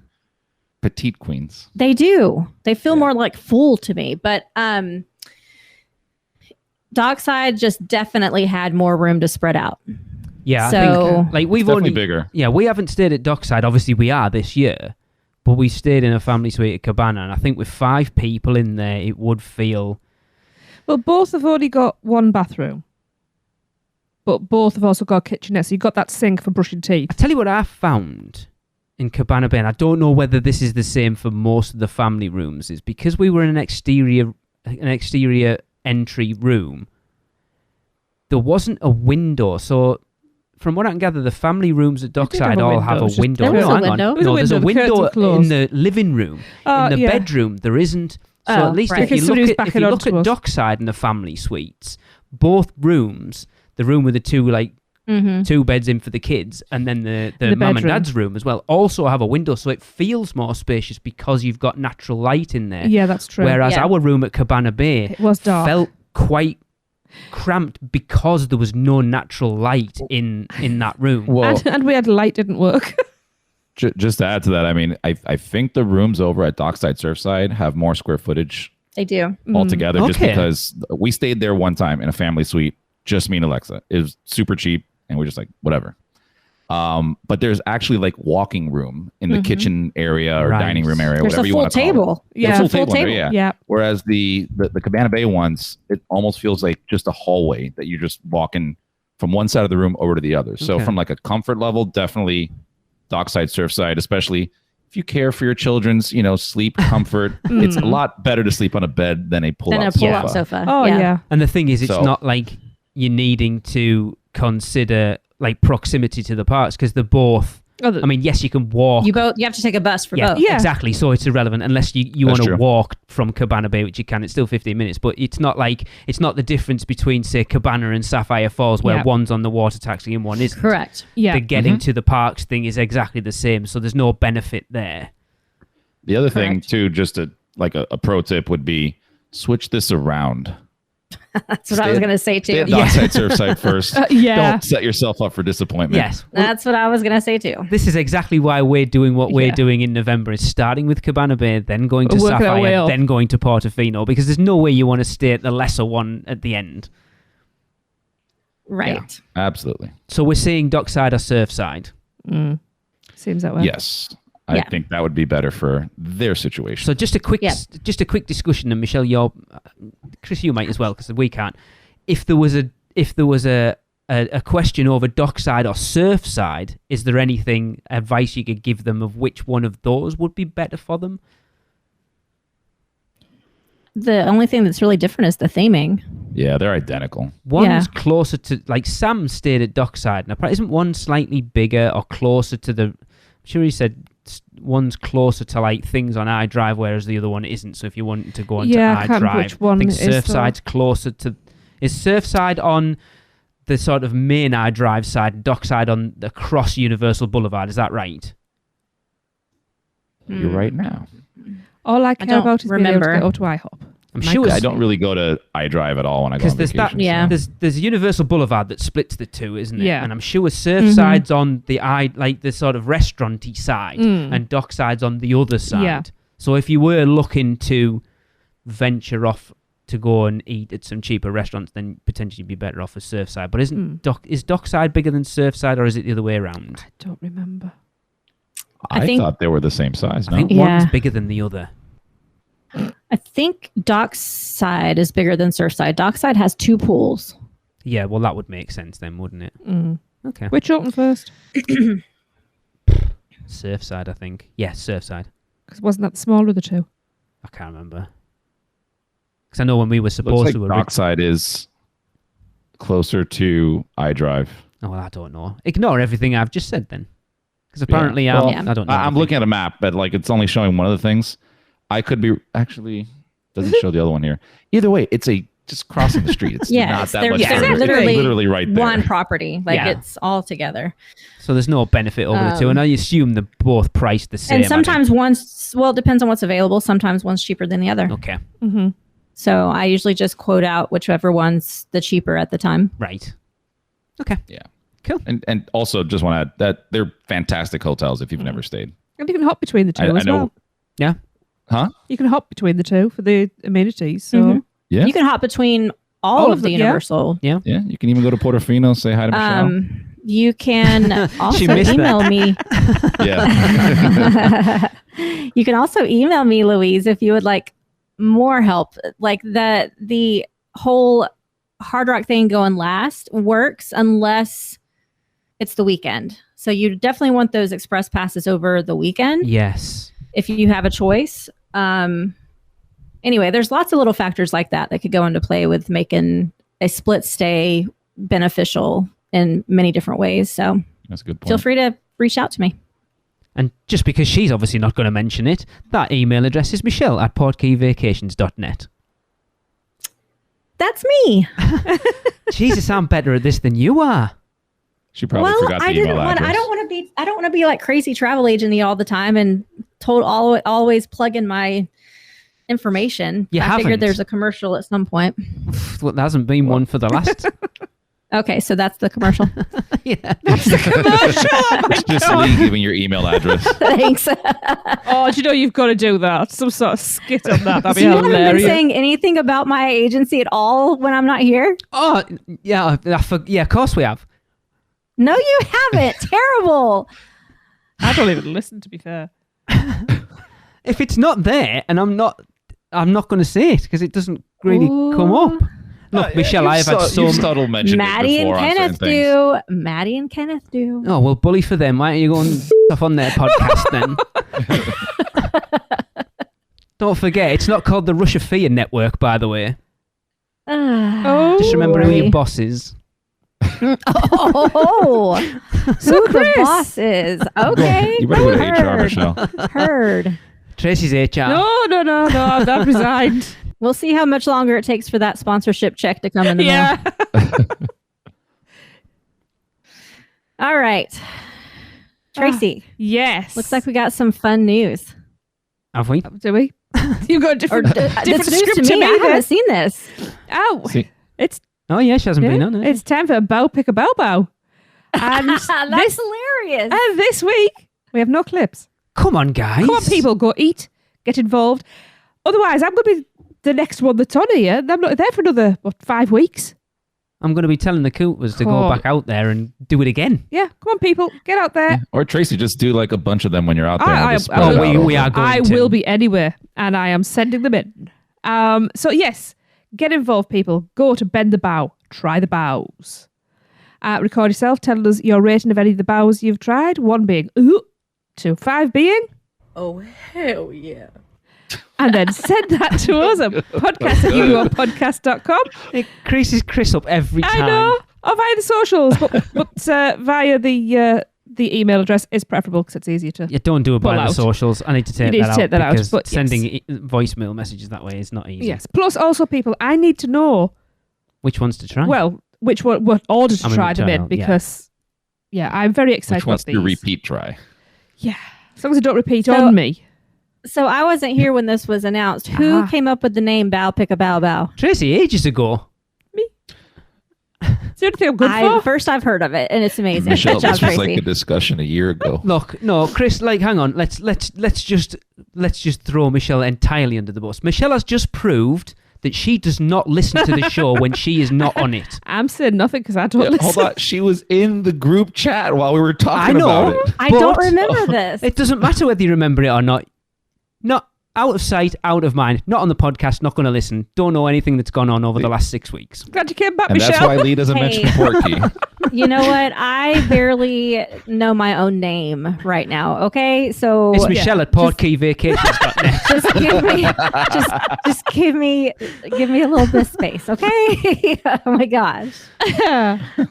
petite queens. They do. They feel more like full to me, but Dockside just definitely had more room to spread out. Yeah, So- I think like we've Definitely only bigger. Yeah, we haven't stayed at Dockside. Obviously, we are this year, but we stayed in a family suite at Cabana, and I think with 5 people in there, it would feel. Well, both have only got one bathroom, but both have also got a kitchenette. So you've got that sink for brushing teeth. I tell you what I found in Cabana Bay, and I don't know whether this is the same for most of the family rooms, is because we were in an exterior entry room, there wasn't a window. So from what I can gather, the family rooms at Dockside all have a window. There was a hang on. window. There was a No, there's a window, the curtains window were closed. in the living room. In the bedroom, there isn't. So Oh, at least right. if you Because look somebody's at backing onto us. Dockside and the family suites, both rooms, the room with the two beds in for the kids, and then the The mum and bedroom. dad's room as well, also have a window, so it feels more spacious because you've got natural light in there. Yeah, that's true. Whereas Yeah. our room at Cabana Bay It was dark. felt quite cramped because there was no natural light in that room. Well, and we had light didn't work. just to add to that, I mean, I think the rooms over at Dockside Surfside have more square footage They do. altogether, just Okay. because we stayed there one time in a family suite, just me and Alexa. It was super cheap, and we're just like, whatever. But there's actually like walking room in the kitchen area or Right. dining room area, There's whatever a you full want to call it. table. Yeah. There's a full in there, table. yeah. Yeah. Whereas the Cabana Bay ones, it almost feels like just a hallway that you're just walking from one side of the room over to the other. So Okay. from like a comfort level, definitely Dockside Surfside, especially if you care for your children's, sleep comfort. It's a lot better to sleep on a bed than a Then pull-out a pull-out sofa. sofa. Oh, yeah. And the thing is, it's So- not like you're needing to consider like proximity to the parks because they're both. Oh, I mean, yes, you can walk. You have to take a bus for both. Yeah. Exactly. So it's irrelevant unless you That's want to true. walk from Cabana Bay, which you can. It's still 15 minutes, but it's not the difference between say Cabana and Sapphire Falls, where Yeah. one's on the water taxi and one isn't. Correct. yeah. The getting to the parks thing is exactly the same, so there's no benefit there. The other thing Correct. too, just a pro tip would be switch this around. That's what I was going to say Stay too. at Dockside Surfside first. Yeah. Don't set yourself up for disappointment. Yes. Well, That's what I was going to say too. this is exactly why we're doing what we're Yeah. doing in November. Is starting with Cabana Bay, then going to Working our way Sapphire, up. then going to Portofino, because there's no way you want to stay at the lesser one at the end. Right. Absolutely. So we're seeing Dockside or Surfside. Seems that way. Yes. I Yeah. think that would be better for their situation. So just a quick discussion, and Michelle, Chris, you might as well because we can't. If there was a question over Dockside or Surfside, is there anything advice you could give them of which one of those would be better for them? The only thing that's really different is the theming. Yeah, they're identical. One's closer to, like Sam stayed at Dockside. Now, isn't one slightly bigger or closer to the? I'm sure he said one's closer to like things on iDrive, whereas the other one isn't. So if you wanted to go onto Yeah, I can't remember iDrive, which one I think it is, though. Surfside's closer to. Is Surfside on the sort of main iDrive side, and Dockside on the across Universal Boulevard? Is that right? You're right now. All I care don't about is being able to remember. go to IHOP. I'm My sure God. I don't really go to iDrive at all when I go because on there's vacation. that. Yeah. There's Universal Boulevard that splits the two, isn't it? Yeah. And I'm sure Surfside's on the like the sort of restauranty side, and Dockside's on the other side. Yeah. So if you were looking to venture off to go and eat at some cheaper restaurants, then potentially you'd be better off with Surfside. But is Dockside bigger than Surfside, or is it the other way around? I don't remember. I I think- thought they were the same size. I No? think Yeah. one's bigger than the other. I think Dockside is bigger than Surfside. Dockside has 2 pools. Yeah, well, that would make sense then, wouldn't it? Okay. Which opened first? Surfside, I think. Yeah, Surfside. Because wasn't that the smaller of the two? I can't remember. Because I know when we were Looks supposed like to... Dockside is closer to iDrive. Oh, well, I don't know. Ignore everything I've just said then. Because apparently Well, I don't know. I'm looking at a map, but like it's only showing one of the things. I could be actually doesn't show the other one here. Either way, it's just crossing the street. It's Yeah, not that they're much further. It's literally right there. one property. Like Yeah. it's all together. So there's no benefit over the two. And I assume they're both priced the same. And sometimes it depends on what's available. Sometimes one's cheaper than the other. Okay, So I usually just quote out whichever one's the cheaper at the time. right. Okay. Yeah. Cool. And also just want to add that they're fantastic hotels if you've never stayed. And you can hop between the two I as know well. Yeah. Huh? You can hop between the two for the amenities. So Mhm. Yeah. You can hop between all of the yeah. Universal. Yeah. You can even go to Portofino, say hi to Michelle. You can also missed email me. Yeah. You can also email me, Louise, if you would like more help. Like the whole Hard Rock thing going last works unless it's the weekend. So you definitely want those express passes over the weekend Yes. if you have a choice. Anyway, there's lots of little factors like that could go into play with making a split stay beneficial in many different ways. So That's a good point. feel free to reach out to me. And just because she's obviously not going to mention it, that email address is michelle@portkeyvacations.net. That's me. Jesus, I'm better at this than you are. She probably forgot the email address. I don't want to be like crazy travel agent-y all the time and always plug in my information. You I haven't. figured there's a commercial at some point. Well, there hasn't been one for the last. Okay, so that's the commercial. Yeah. It's just Lee giving your email address. Thanks. Oh, do you know you've got to do that? Some sort of skit on that. That'd So be you haven't been hilarious. saying anything about my agency at all when I'm not here? Oh, yeah. Yeah, of course we have. No, you haven't. Terrible. I don't even listen, to be fair. If it's not there, and I'm not going to say it because it doesn't really come up. Look, Michelle, I have had so You've many. subtle mentioned Maddie it and before on Kenneth certain things. do. Maddie and Kenneth do. Oh, well, bully for them. Why don't you go and off on their podcast then? Don't forget, it's not called the Russia Fear Network, by the way. Oh, Just remember who your Really? boss is. Oh, So who the Chris. boss is. Okay. You better go to HR, Heard. Michelle. Heard. Tracy's HR. no. I've resigned. We'll see how much longer it takes for that sponsorship check to come in the mail. Yeah. All right. Tracy, Yes. looks like we got some fun news. Have we? Do we? You've got a Or different, this different news script to me. I then. haven't seen this. Oh, See, it's Oh, yeah, she hasn't been on it. It's time for a bow pick a bow bow. And That's this hilarious. and this week we have no clips. Come on, guys. Come on, people, go eat, get involved. Otherwise, I'm going to be the next one that's on here. I'm not there for another 5 weeks. I'm going to be telling the Coopers to go Oh. back out there and do it again. Yeah, come on, people, get out there. or Tracy, just do like a bunch of them when you're out there. and I- just spread I- it oh, out we over. are going I to. will be anywhere, and I am sending them in. So yes, get involved, people. Go to Bend the Bow. Try the bows. Record yourself. Tell us your rating of any of the bows you've tried. 1 being ooh, 2, 5 being Oh, hell yeah. and then send that to us at podcast@uuopodcast.com. It creases Chris up every time. I know, or via the socials, but via the email address is preferable because it's easier to. You don't do it by Pull the out. socials. I need to take You need that to out take that out, because but yes. sending voicemail messages that way is not easy. Yes. Plus, also, people, I need to know Which ones to try? well which one, what order to I mean, try them return, in because I'm very excited Which one's about the these. repeat try? Yeah, as long as I don't repeat So- on me. So I wasn't here when this was announced. Who Ah. came up with the name Bow Pick a Bow Bow? Tracy, ages ago. It's the only thing I'm good for. First I've heard of it, and it's amazing. Michelle, Good job, this was Tracy. like a discussion a year ago. Look, no, Chris. Like, hang on. Let's just throw Michelle entirely under the bus. Michelle has just proved that she does not listen to the show when she is not on it. I'm saying nothing because I don't Yeah, listen. hold on, she was in the group chat while we were talking I know. about it. I don't But- remember this. It doesn't matter whether you remember it or not. Not out of sight, out of mind. Not on the podcast. Not going to listen. Don't know anything that's gone on over the last 6 weeks. Glad you came back, And that's Michelle. why Lee doesn't Hey. mention Porky. You know what? I barely know my own name right now. Okay, so It's Michelle at portkeyvacations.net. just give me a little bit of space, okay? Oh my gosh,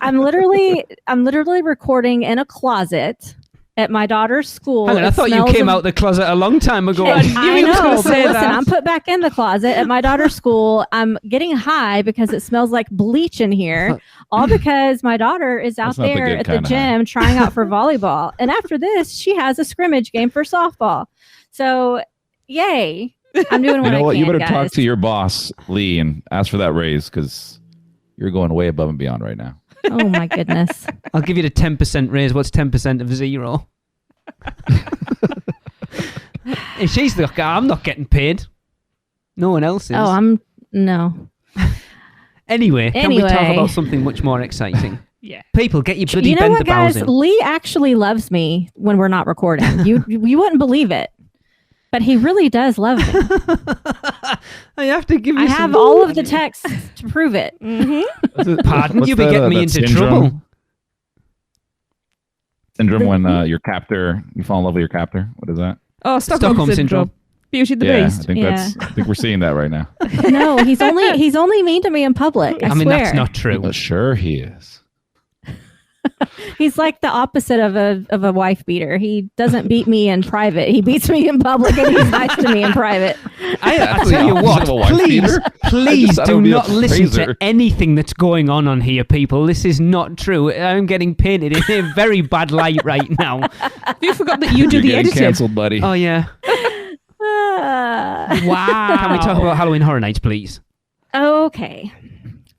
I'm literally recording in a closet at my daughter's school. Hang on, I It thought you smells came of- out the closet a long time ago. I knew I you were know. gonna So say listen, that. I'm put back in the closet at my daughter's school. I'm getting high because it smells like bleach in here. All because my daughter is out That's not the there good at the kind of high. gym trying out for volleyball. And after this, she has a scrimmage game for softball. So, yay. I'm doing what You know I what? can, You better guys. talk to your boss, Lee, and ask for that raise because you're going way above and beyond right now. Oh, my goodness. I'll give you the 10% raise. What's 10% of 0? If she's the I'm not getting paid. No one else is. Oh, no. Anyway, can we talk Anyway. about something much more exciting? Yeah. People, get your bloody You know bend what, guys? in. Lee actually loves me when we're not recording. You wouldn't believe it, but he really does love me. I have to give you I some... have all of the texts to prove it. Pardon? What's You'll be that, getting me that into syndrome? trouble. Syndrome when your captor, you fall in love with your captor. What is that? Oh, Stockholm syndrome. Beauty and the yeah, Beast. I think we're seeing that right now. No, he's only mean to me in public. I I mean, swear. that's not true. But sure he is. He's like the opposite of a wife beater. He doesn't beat me in private. He beats me in public, and he's nice to me in private. I tell you opposite of a what, wife beater. please thought it do would be a not listen to razor. anything that's going on here, people. This is not true. I'm getting painted in a very bad light right now. You forgot that you do You're the getting editing. cancelled, buddy. Oh, yeah. Wow. Can we talk about Halloween Horror Nights, please? Okay.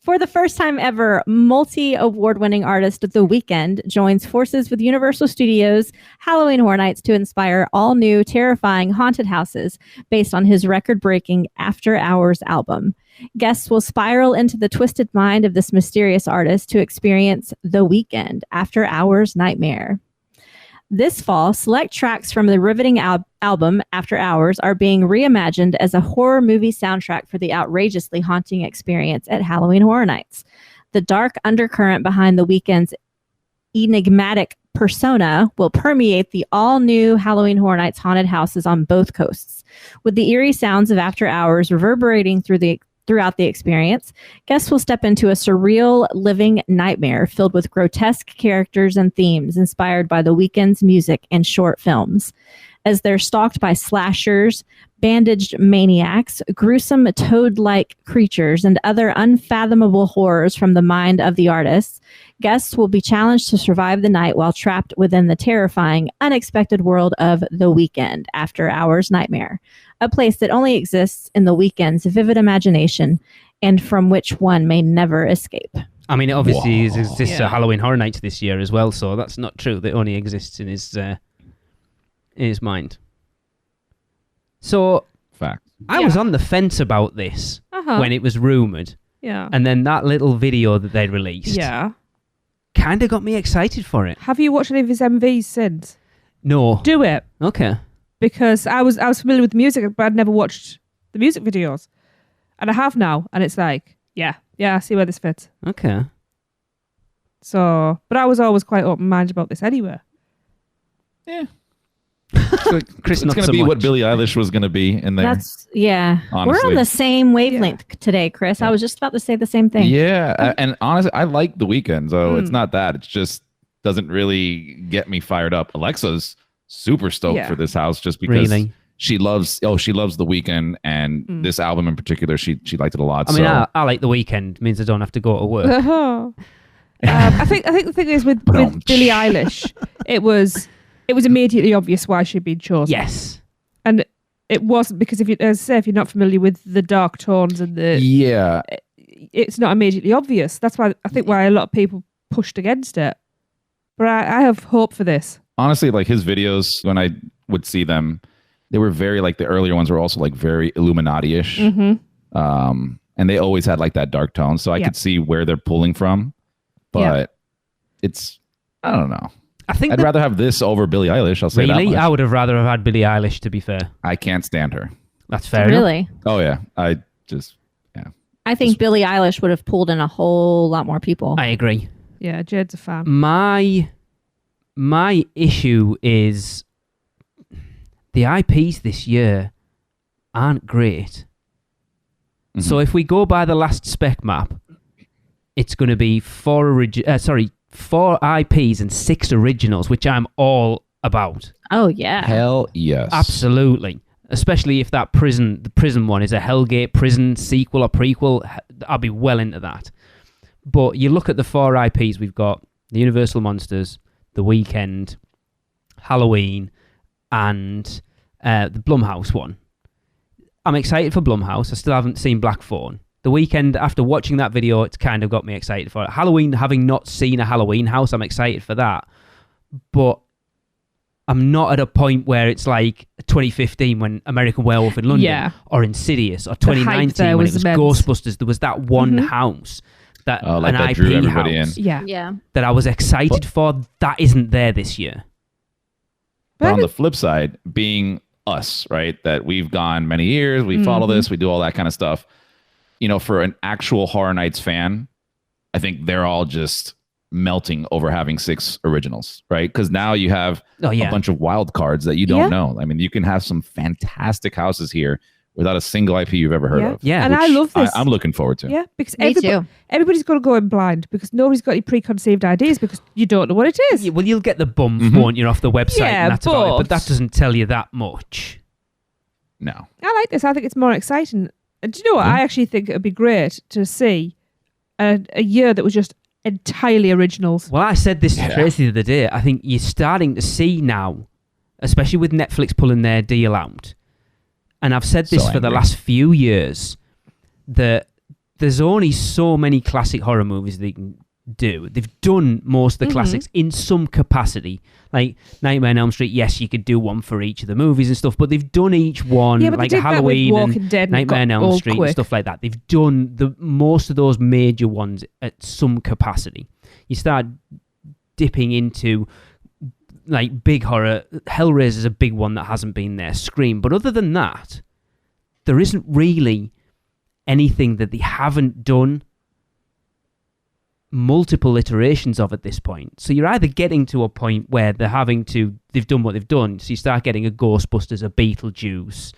For the first time ever, multi-award-winning artist The Weeknd joins forces with Universal Studios' Halloween Horror Nights to inspire all new, terrifying haunted houses based on his record-breaking After Hours album. Guests will spiral into the twisted mind of this mysterious artist to experience The Weeknd After Hours Nightmare. This fall, select tracks from the riveting album After Hours are being reimagined as a horror movie soundtrack for the outrageously haunting experience at Halloween Horror Nights. The dark undercurrent behind The Weeknd's enigmatic persona will permeate the all-new Halloween Horror Nights haunted houses on both coasts. With the eerie sounds of After Hours reverberating throughout the experience, guests will step into a surreal living nightmare filled with grotesque characters and themes inspired by The Weeknd's music and short films. As they're stalked by slashers, bandaged maniacs, gruesome toad-like creatures, and other unfathomable horrors from the mind of the artists, guests will be challenged to survive the night while trapped within the terrifying, unexpected world of The Weeknd After Hours Nightmare, a place that only exists in The Weeknd's vivid imagination and from which one may never escape. I mean, it obviously Whoa. exists Yeah. at Halloween Horror Nights this year as well, so that's not true. That only exists in his mind. So Fact. I was on the fence about this Uh-huh. when it was rumoured, Yeah. and then that little video that they released Yeah. kind of got me excited for it. Have you watched any of his MVs since? No. Do it. Okay. Because I was familiar with the music, but I'd never watched the music videos. And I have now, and it's like, yeah, I see where this fits. Okay. So, but I was always quite open-minded about this anyway. Chris, It's not going to so be much. what Billie Eilish was going to be in there. We're Honestly. on the same wavelength today, Chris. I was just about to say the same thing. Yeah, and honestly, I like The Weeknd, so it's Mm. not that. It just doesn't really get me fired up. Alexa's super stoked Yeah. for this house just because Really? she loves The Weeknd, and this album in particular, she liked it a lot. I mean, so I like the weekend. Means I don't have to go to work. I think the thing is with Billie Eilish, it was immediately obvious why she'd been chosen. Yes. And it wasn't because if you're not familiar with the dark tones and yeah, it's not immediately obvious. That's why I think why a lot of people pushed against it. But I have hope for this. honestly, like his videos when I would see them, they were very like the earlier ones were also like very Illuminati-ish. And they always had like that dark tone, so I Yeah. could see where they're pulling from. But it's I don't know. I think I'd rather have this over Billie Eilish. I'll say that really, much. I would have rather have had Billie Eilish. To be fair, I can't stand her. that's fair enough. Really? Oh yeah, I just I think Billie Eilish would have pulled in a whole lot more people. I agree. Yeah, Jade's a fan. My issue is the IPs this year aren't great. So if we go by the last spec map, it's going to be 4 IPs and 6 originals, which I'm all about. Oh, yeah. hell yes, Absolutely. Especially if the prison one is a Hellgate prison sequel or prequel, I'll be well into that. But you look at the 4 IPs we've got: the Universal Monsters, The Weeknd, Halloween, and the Blumhouse one. I'm excited for Blumhouse. I still haven't seen Black Phone. The Weeknd, after watching that video, it's kind of got me excited for it. Halloween, having not seen a Halloween house, I'm excited for that. But I'm not at a point where it's like 2015 when American Werewolf in London, Yeah. or Insidious, or The hype 2019 there when was it was immense. Ghostbusters. There was that one Mhm. house that like an that IP drew everybody house in. Yeah. Yeah. that I was excited for. That isn't there this year. But on But- the flip side, being us, right? That we've gone many years, we follow this, we do all that kind of stuff. You know, for an actual Horror Nights fan, I think they're all just melting over having 6 originals, right? Because now you have Oh yeah, a bunch of wild cards that you don't Yeah. know. I mean, you can have some fantastic houses here without a single IP you've ever heard Yeah. of. Yeah. And I which love this. I'm looking forward to. Yeah, because Me too. everybody's got to go in blind because nobody's got any preconceived ideas because you don't know what it is. Yeah, well, you'll get the bump, Mhm. won't you, off the website, Yeah, and that's about it. but- But that doesn't tell you that much. No. I like this. I think it's more exciting. And do you know what? I actually think it would be great to see a year that was just entirely originals. Well, I said this to Yeah. Tracy the other day. I think you're starting to see now, especially with Netflix pulling their deal out, and I've said this So for the angry. last few years, that there's only so many classic horror movies they can do. They've done most of the Mhm. classics in some capacity. Like Nightmare on Elm Street, yes, you could do one for each of the movies and stuff, but they've done each one, Yeah, but like they did Halloween that with and Walking Dead and Nightmare on got Elm old Street and quick. stuff like that. They've done the most of those major ones at some capacity. You start dipping into like big horror. Hellraiser's a big one that hasn't been there. Scream, but other than that, there isn't really anything that they haven't done multiple iterations of at this point. So you're either getting to a point where they've done what they've done. So you start getting a Ghostbusters, a Beetlejuice,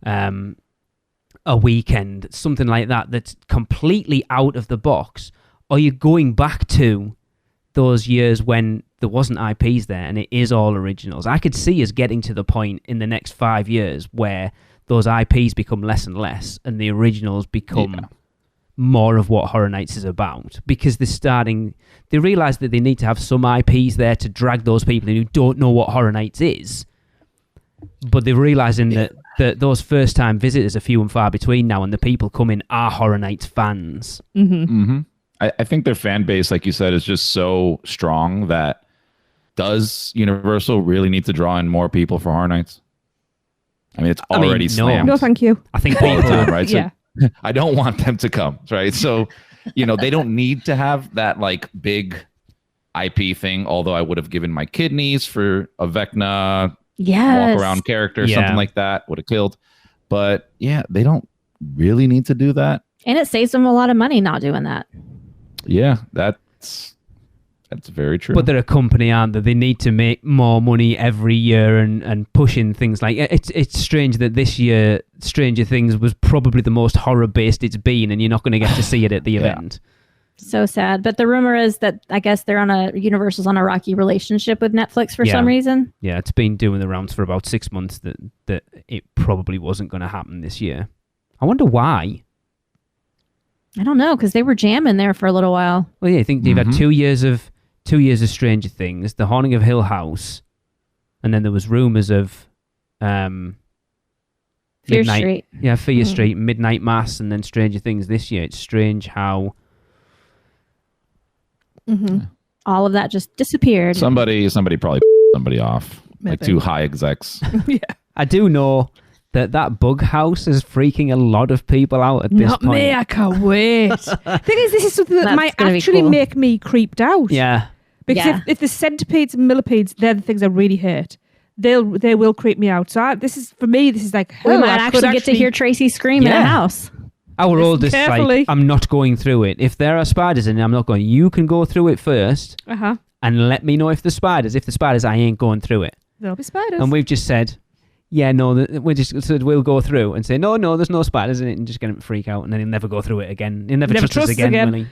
a Weekend, something like that that's completely out of the box, or you're going back to those years when there wasn't IPs there and it is all originals. I could see us getting to the point in the next 5 years where those IPs become less and less and the originals become more of what Horror Nights is about, because they realise that they need to have some IPs there to drag those people in who don't know what Horror Nights is, but they're realising that those first time visitors are few and far between now, and the people coming are Horror Nights fans. Mm-hmm. Mm-hmm. I think their fan base, like you said, is just so strong that does Universal really need to draw in more people for Horror Nights? I mean, it's already no. slammed No, thank you. I think all the people time, right? So Yeah. I don't want them to come, right? So, they don't need to have that like big IP thing, although I would have given my kidneys for a Vecna Yes. walk around character, Yeah. something like that would have killed. But yeah, they don't really need to do that. And it saves them a lot of money not doing that. Yeah, that's very true. But they're a company, aren't they? They need to make more money every year and pushing things like it's strange that this year Stranger Things was probably the most horror based it's been, and you're not going to get to see it at the Yeah. event. So sad. But the rumor is that I guess Universal's on a rocky relationship with Netflix for Yeah. some reason. Yeah, it's been doing the rounds for about 6 months that it probably wasn't going to happen this year. I wonder why. I don't know, because they were jamming there for a little while. Well, yeah, I think they've had Mhm. 2 years of Stranger Things, The Haunting of Hill House, and then there was rumors of Fear Midnight- Street. Yeah, Fear Mhm. Street, Midnight Mass, and then Stranger Things this year. It's strange how Mm-hmm. All of that just disappeared. somebody probably somebody off, like Maybe. 2 high execs. Yeah. I do know that bug house is freaking a lot of people out at this Not point. me. I can't wait. Thing is, this is something that That's might gonna be actually cool. make me creeped out. Yeah. Because Yeah. if the centipedes and millipedes, they're the things I really hate. They will creep me out. So this is like we hell, might I could actually get to hear Tracy scream in a Yeah. house. Our Listen oldest, carefully. like, I'm not going through it. If there are spiders in it, I'm not going. You can go through it first Uh-huh. and let me know if the spiders. If the spiders, I ain't going through it. There'll be spiders. And we've just said, yeah, no, we just said we'll go through and say, no, there's no spiders in it, and just get him to freak out, and then he'll never go through it again. He'll never trust us again. will he?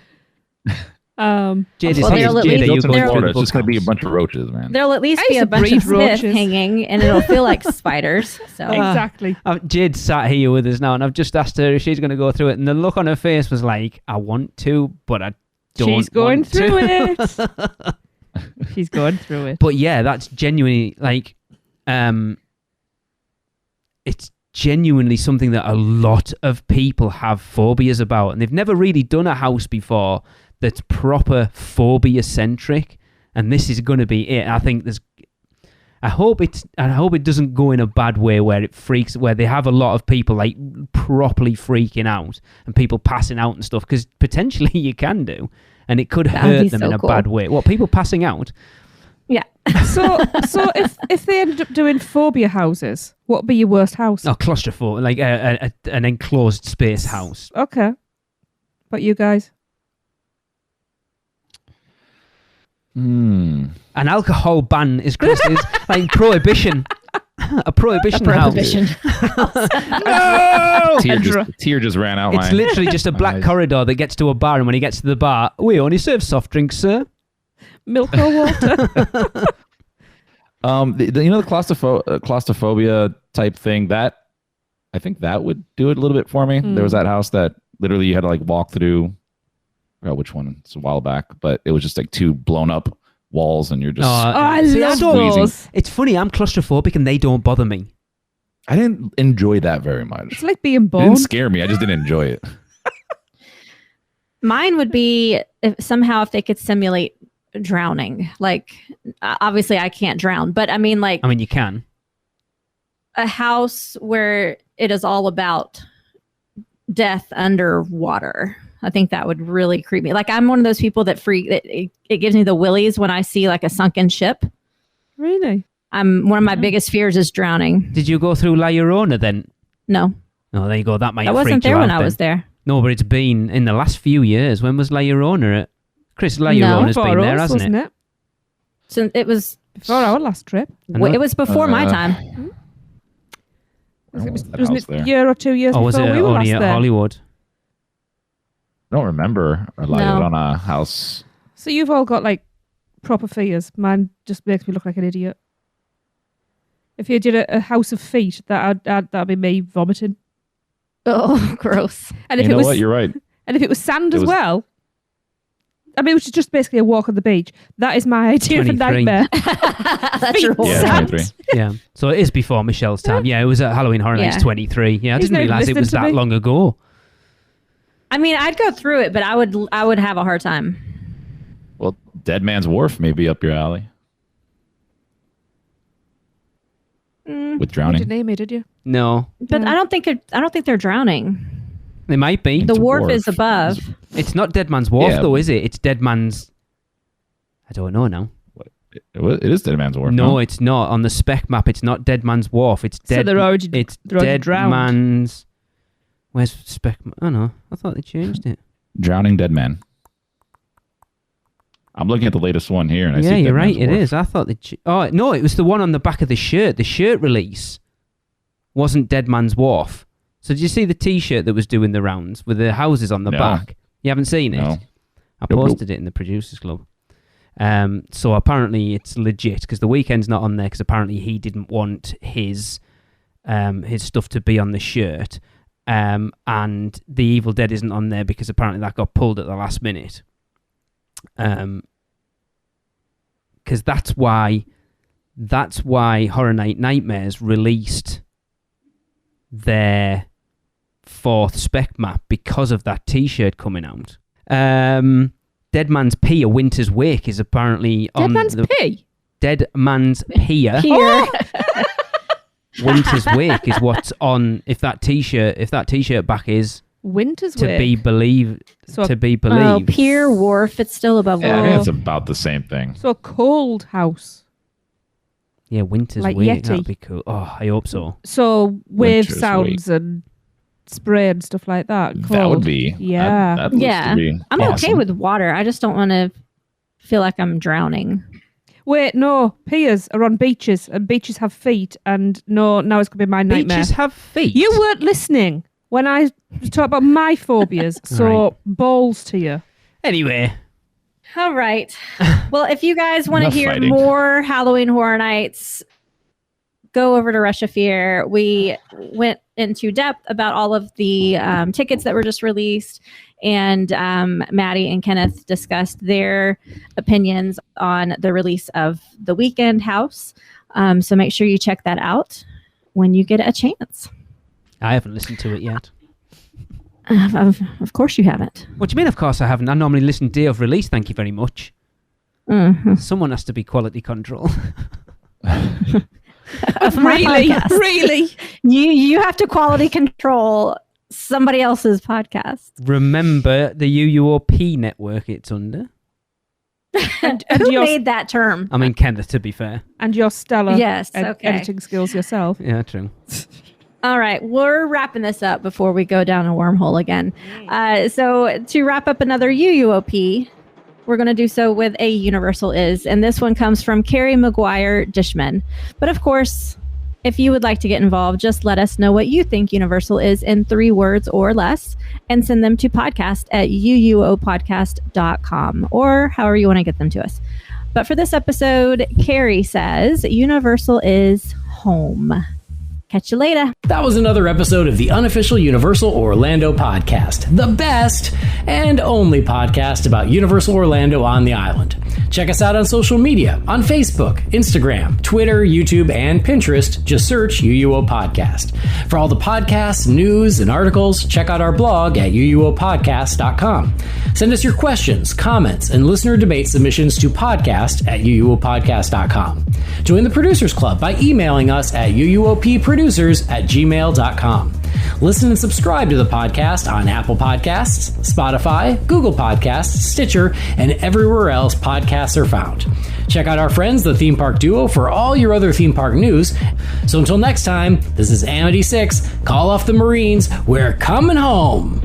Jade, Well, they'll at Jade, least- are you Built in going they're- through Florida, the it's just going to be a book bunch of roaches, man. There'll at least I be used a to bunch of breed Smith roaches. hanging, and it'll feel like spiders. So Exactly. Jade sat here with us now, and I've just asked her if she's going to go through it, and the look on her face was like, I want to, but I don't She's going want through to. it. She's going through it. But yeah, that's genuinely, like, it's genuinely something that a lot of people have phobias about, and they've never really done a house before that's proper phobia centric, and this is going to be it. I I hope it doesn't go in a bad way where they have a lot of people like properly freaking out and people passing out and stuff, because potentially you can do, and it could hurt them in a bad way. What, people passing out? Yeah. So if they ended up doing phobia houses, what would be your worst house? Oh, claustrophobic, like an enclosed space house. Okay. What you guys? An alcohol ban is like prohibition. A prohibition house. No! Tear just ran out. It's literally just a black corridor that gets to a bar, and when he gets to the bar, we only serve soft drinks, sir. Milk or water? The claustrophobia type thing, that I think that would do it a little bit for me. There was that house that literally you had to like walk through. I forgot which one. It's a while back, but it was just like two blown up walls, and you're just. I love those. It's funny. I'm claustrophobic, and they don't bother me. I didn't enjoy that very much. It's like being It born. didn't scare me. I just didn't enjoy it. Mine would be if they could simulate drowning. Like, obviously I can't drown, but I mean you can. A house where it is all about death underwater. I think that would really creep me. Like, I'm one of those people that it gives me the willies when I see like a sunken ship. Really? One of my biggest fears is drowning. Did you go through La Llorona then? No. Oh, there you go. That might I have wasn't freaked you there when out I then. was there. No, but it's been in the last few years. When was La Llorona at? Chris, La Llorona's been there, hasn't wasn't it? it? So it was Before our last trip. it was before my time. Wasn't it a year or 2 years Or was before it we were only last at there? Hollywood? I don't remember a La Llorona house. So you've all got like proper fears. Mine just makes me look like an idiot. If you did a house of feet, that'd be me vomiting. Oh, gross. And if You it know was what? You're right. and if it was sand as was- well, I mean, which is just basically a walk on the beach. That is my idea of a 23. nightmare. That's your whole Yeah, Sand. 23. Yeah. So it is before Michelle's time. Yeah, it was at Halloween Horror Nights Yeah. 23. Yeah, I He's didn't not even realise it was listening to that me. long ago. I mean, I'd go through it, but I would have a hard time. Well, Dead Man's Wharf may be up your alley with You didn't drowning. name it, did you? No, But Yeah. I don't think they're drowning. it might be. The It's a wharf wharf. is above. It's not Dead Man's Wharf, Yeah. though, is it? It's Dead Man's... I don't know now. It is Dead Man's Wharf. No, it's not. On the spec map, it's not Dead Man's Wharf. It's So Dead... they're already it's they're already Dead drowned. Man's... Where's spec... Oh, no. I thought they changed it. Drowning Dead Man. I'm looking at the latest one here, and I see Yeah, Dead you're right. Man's It Wharf. is. I thought they... Oh, no, it was the one on the back of the shirt. The shirt release wasn't Dead Man's Wharf. So did you see the T-shirt that was doing the rounds with the houses on the No. back? You haven't seen it? No. I Nope. posted it in the Producers Club. So apparently it's legit because the Weeknd's not on there because apparently he didn't want his stuff to be on the shirt. And the Evil Dead isn't on there because apparently that got pulled at the last minute. Because that's why Horror Night Nightmares released their fourth spec map because of that T-shirt coming out. Dead Man's Pee, A Winter's Wake is apparently Dead on Man's the Pee? Dead Man's Pier. Here. Winter's Wake is what's on. If that T-shirt back is Winter's to Wake. be believed, So- to be Oh, believed. Pier Wharf. It's still above Yeah, I water. think it's about the same thing. So a cold house. Yeah, Winter's Like Wake. Yeti. That'd be cool. Oh, I hope so. So wave Winter's sounds and spray and stuff like that. That would Cold. be. Yeah. That looks Yeah. to be I'm awesome. okay with water. I just don't want to feel like I'm drowning. Wait, no. Piers are on beaches and beaches have feet. And no, now it's going to be my nightmare. Beaches have feet. You weren't listening when I was talking about my phobias. So Right. balls to you. Anyway, All right. Well, if you guys want to Enough hear fighting. more Halloween Horror Nights, go over to Rush of Fear. We went into depth about all of the tickets that were just released, and Maddie and Kenneth discussed their opinions on the release of the Weekend House. So make sure you check that out when you get a chance. I haven't listened to it yet. Of course you haven't. What do you mean? Of course I haven't. I normally listen day of release. Thank you very much. Mhm. Someone has to be quality control. of my Really? podcast. Really? You have to quality control somebody else's podcast. Remember the UUOP network it's under? And Who your, made that term? I mean, Kenneth, to be fair. and your stellar Yes, okay. editing skills yourself. Yeah, true. All right, we're wrapping this up before we go down a wormhole again. So to wrap up another UUOP, we're going to do so with a Universal Is, and this one comes from Carrie McGuire Dishman. But of course, if you would like to get involved, just let us know what you think Universal is in 3 words or less, and send them to podcast@uuopodcast.com, or however you want to get them to us. But for this episode, Carrie says Universal is home. Catch you later. That was another episode of the unofficial Universal Orlando podcast, the best and only podcast about Universal Orlando on the island. Check us out on social media, on Facebook, Instagram, Twitter, YouTube, and Pinterest. Just search UUO Podcast. For all the podcasts, news, and articles, check out our blog at uuopodcast.com. Send us your questions, comments, and listener debate submissions to podcast@uuopodcast.com. Join the Producers Club by emailing us at uuopproducers@gmail.com. Listen and subscribe to the podcast on Apple Podcasts, Spotify, Google Podcasts, Stitcher, and everywhere else podcasts are found. Check out our friends, the Theme Park Duo, for all your other theme park news. So until next time, this is Amity 6. Call off the Marines. We're coming home.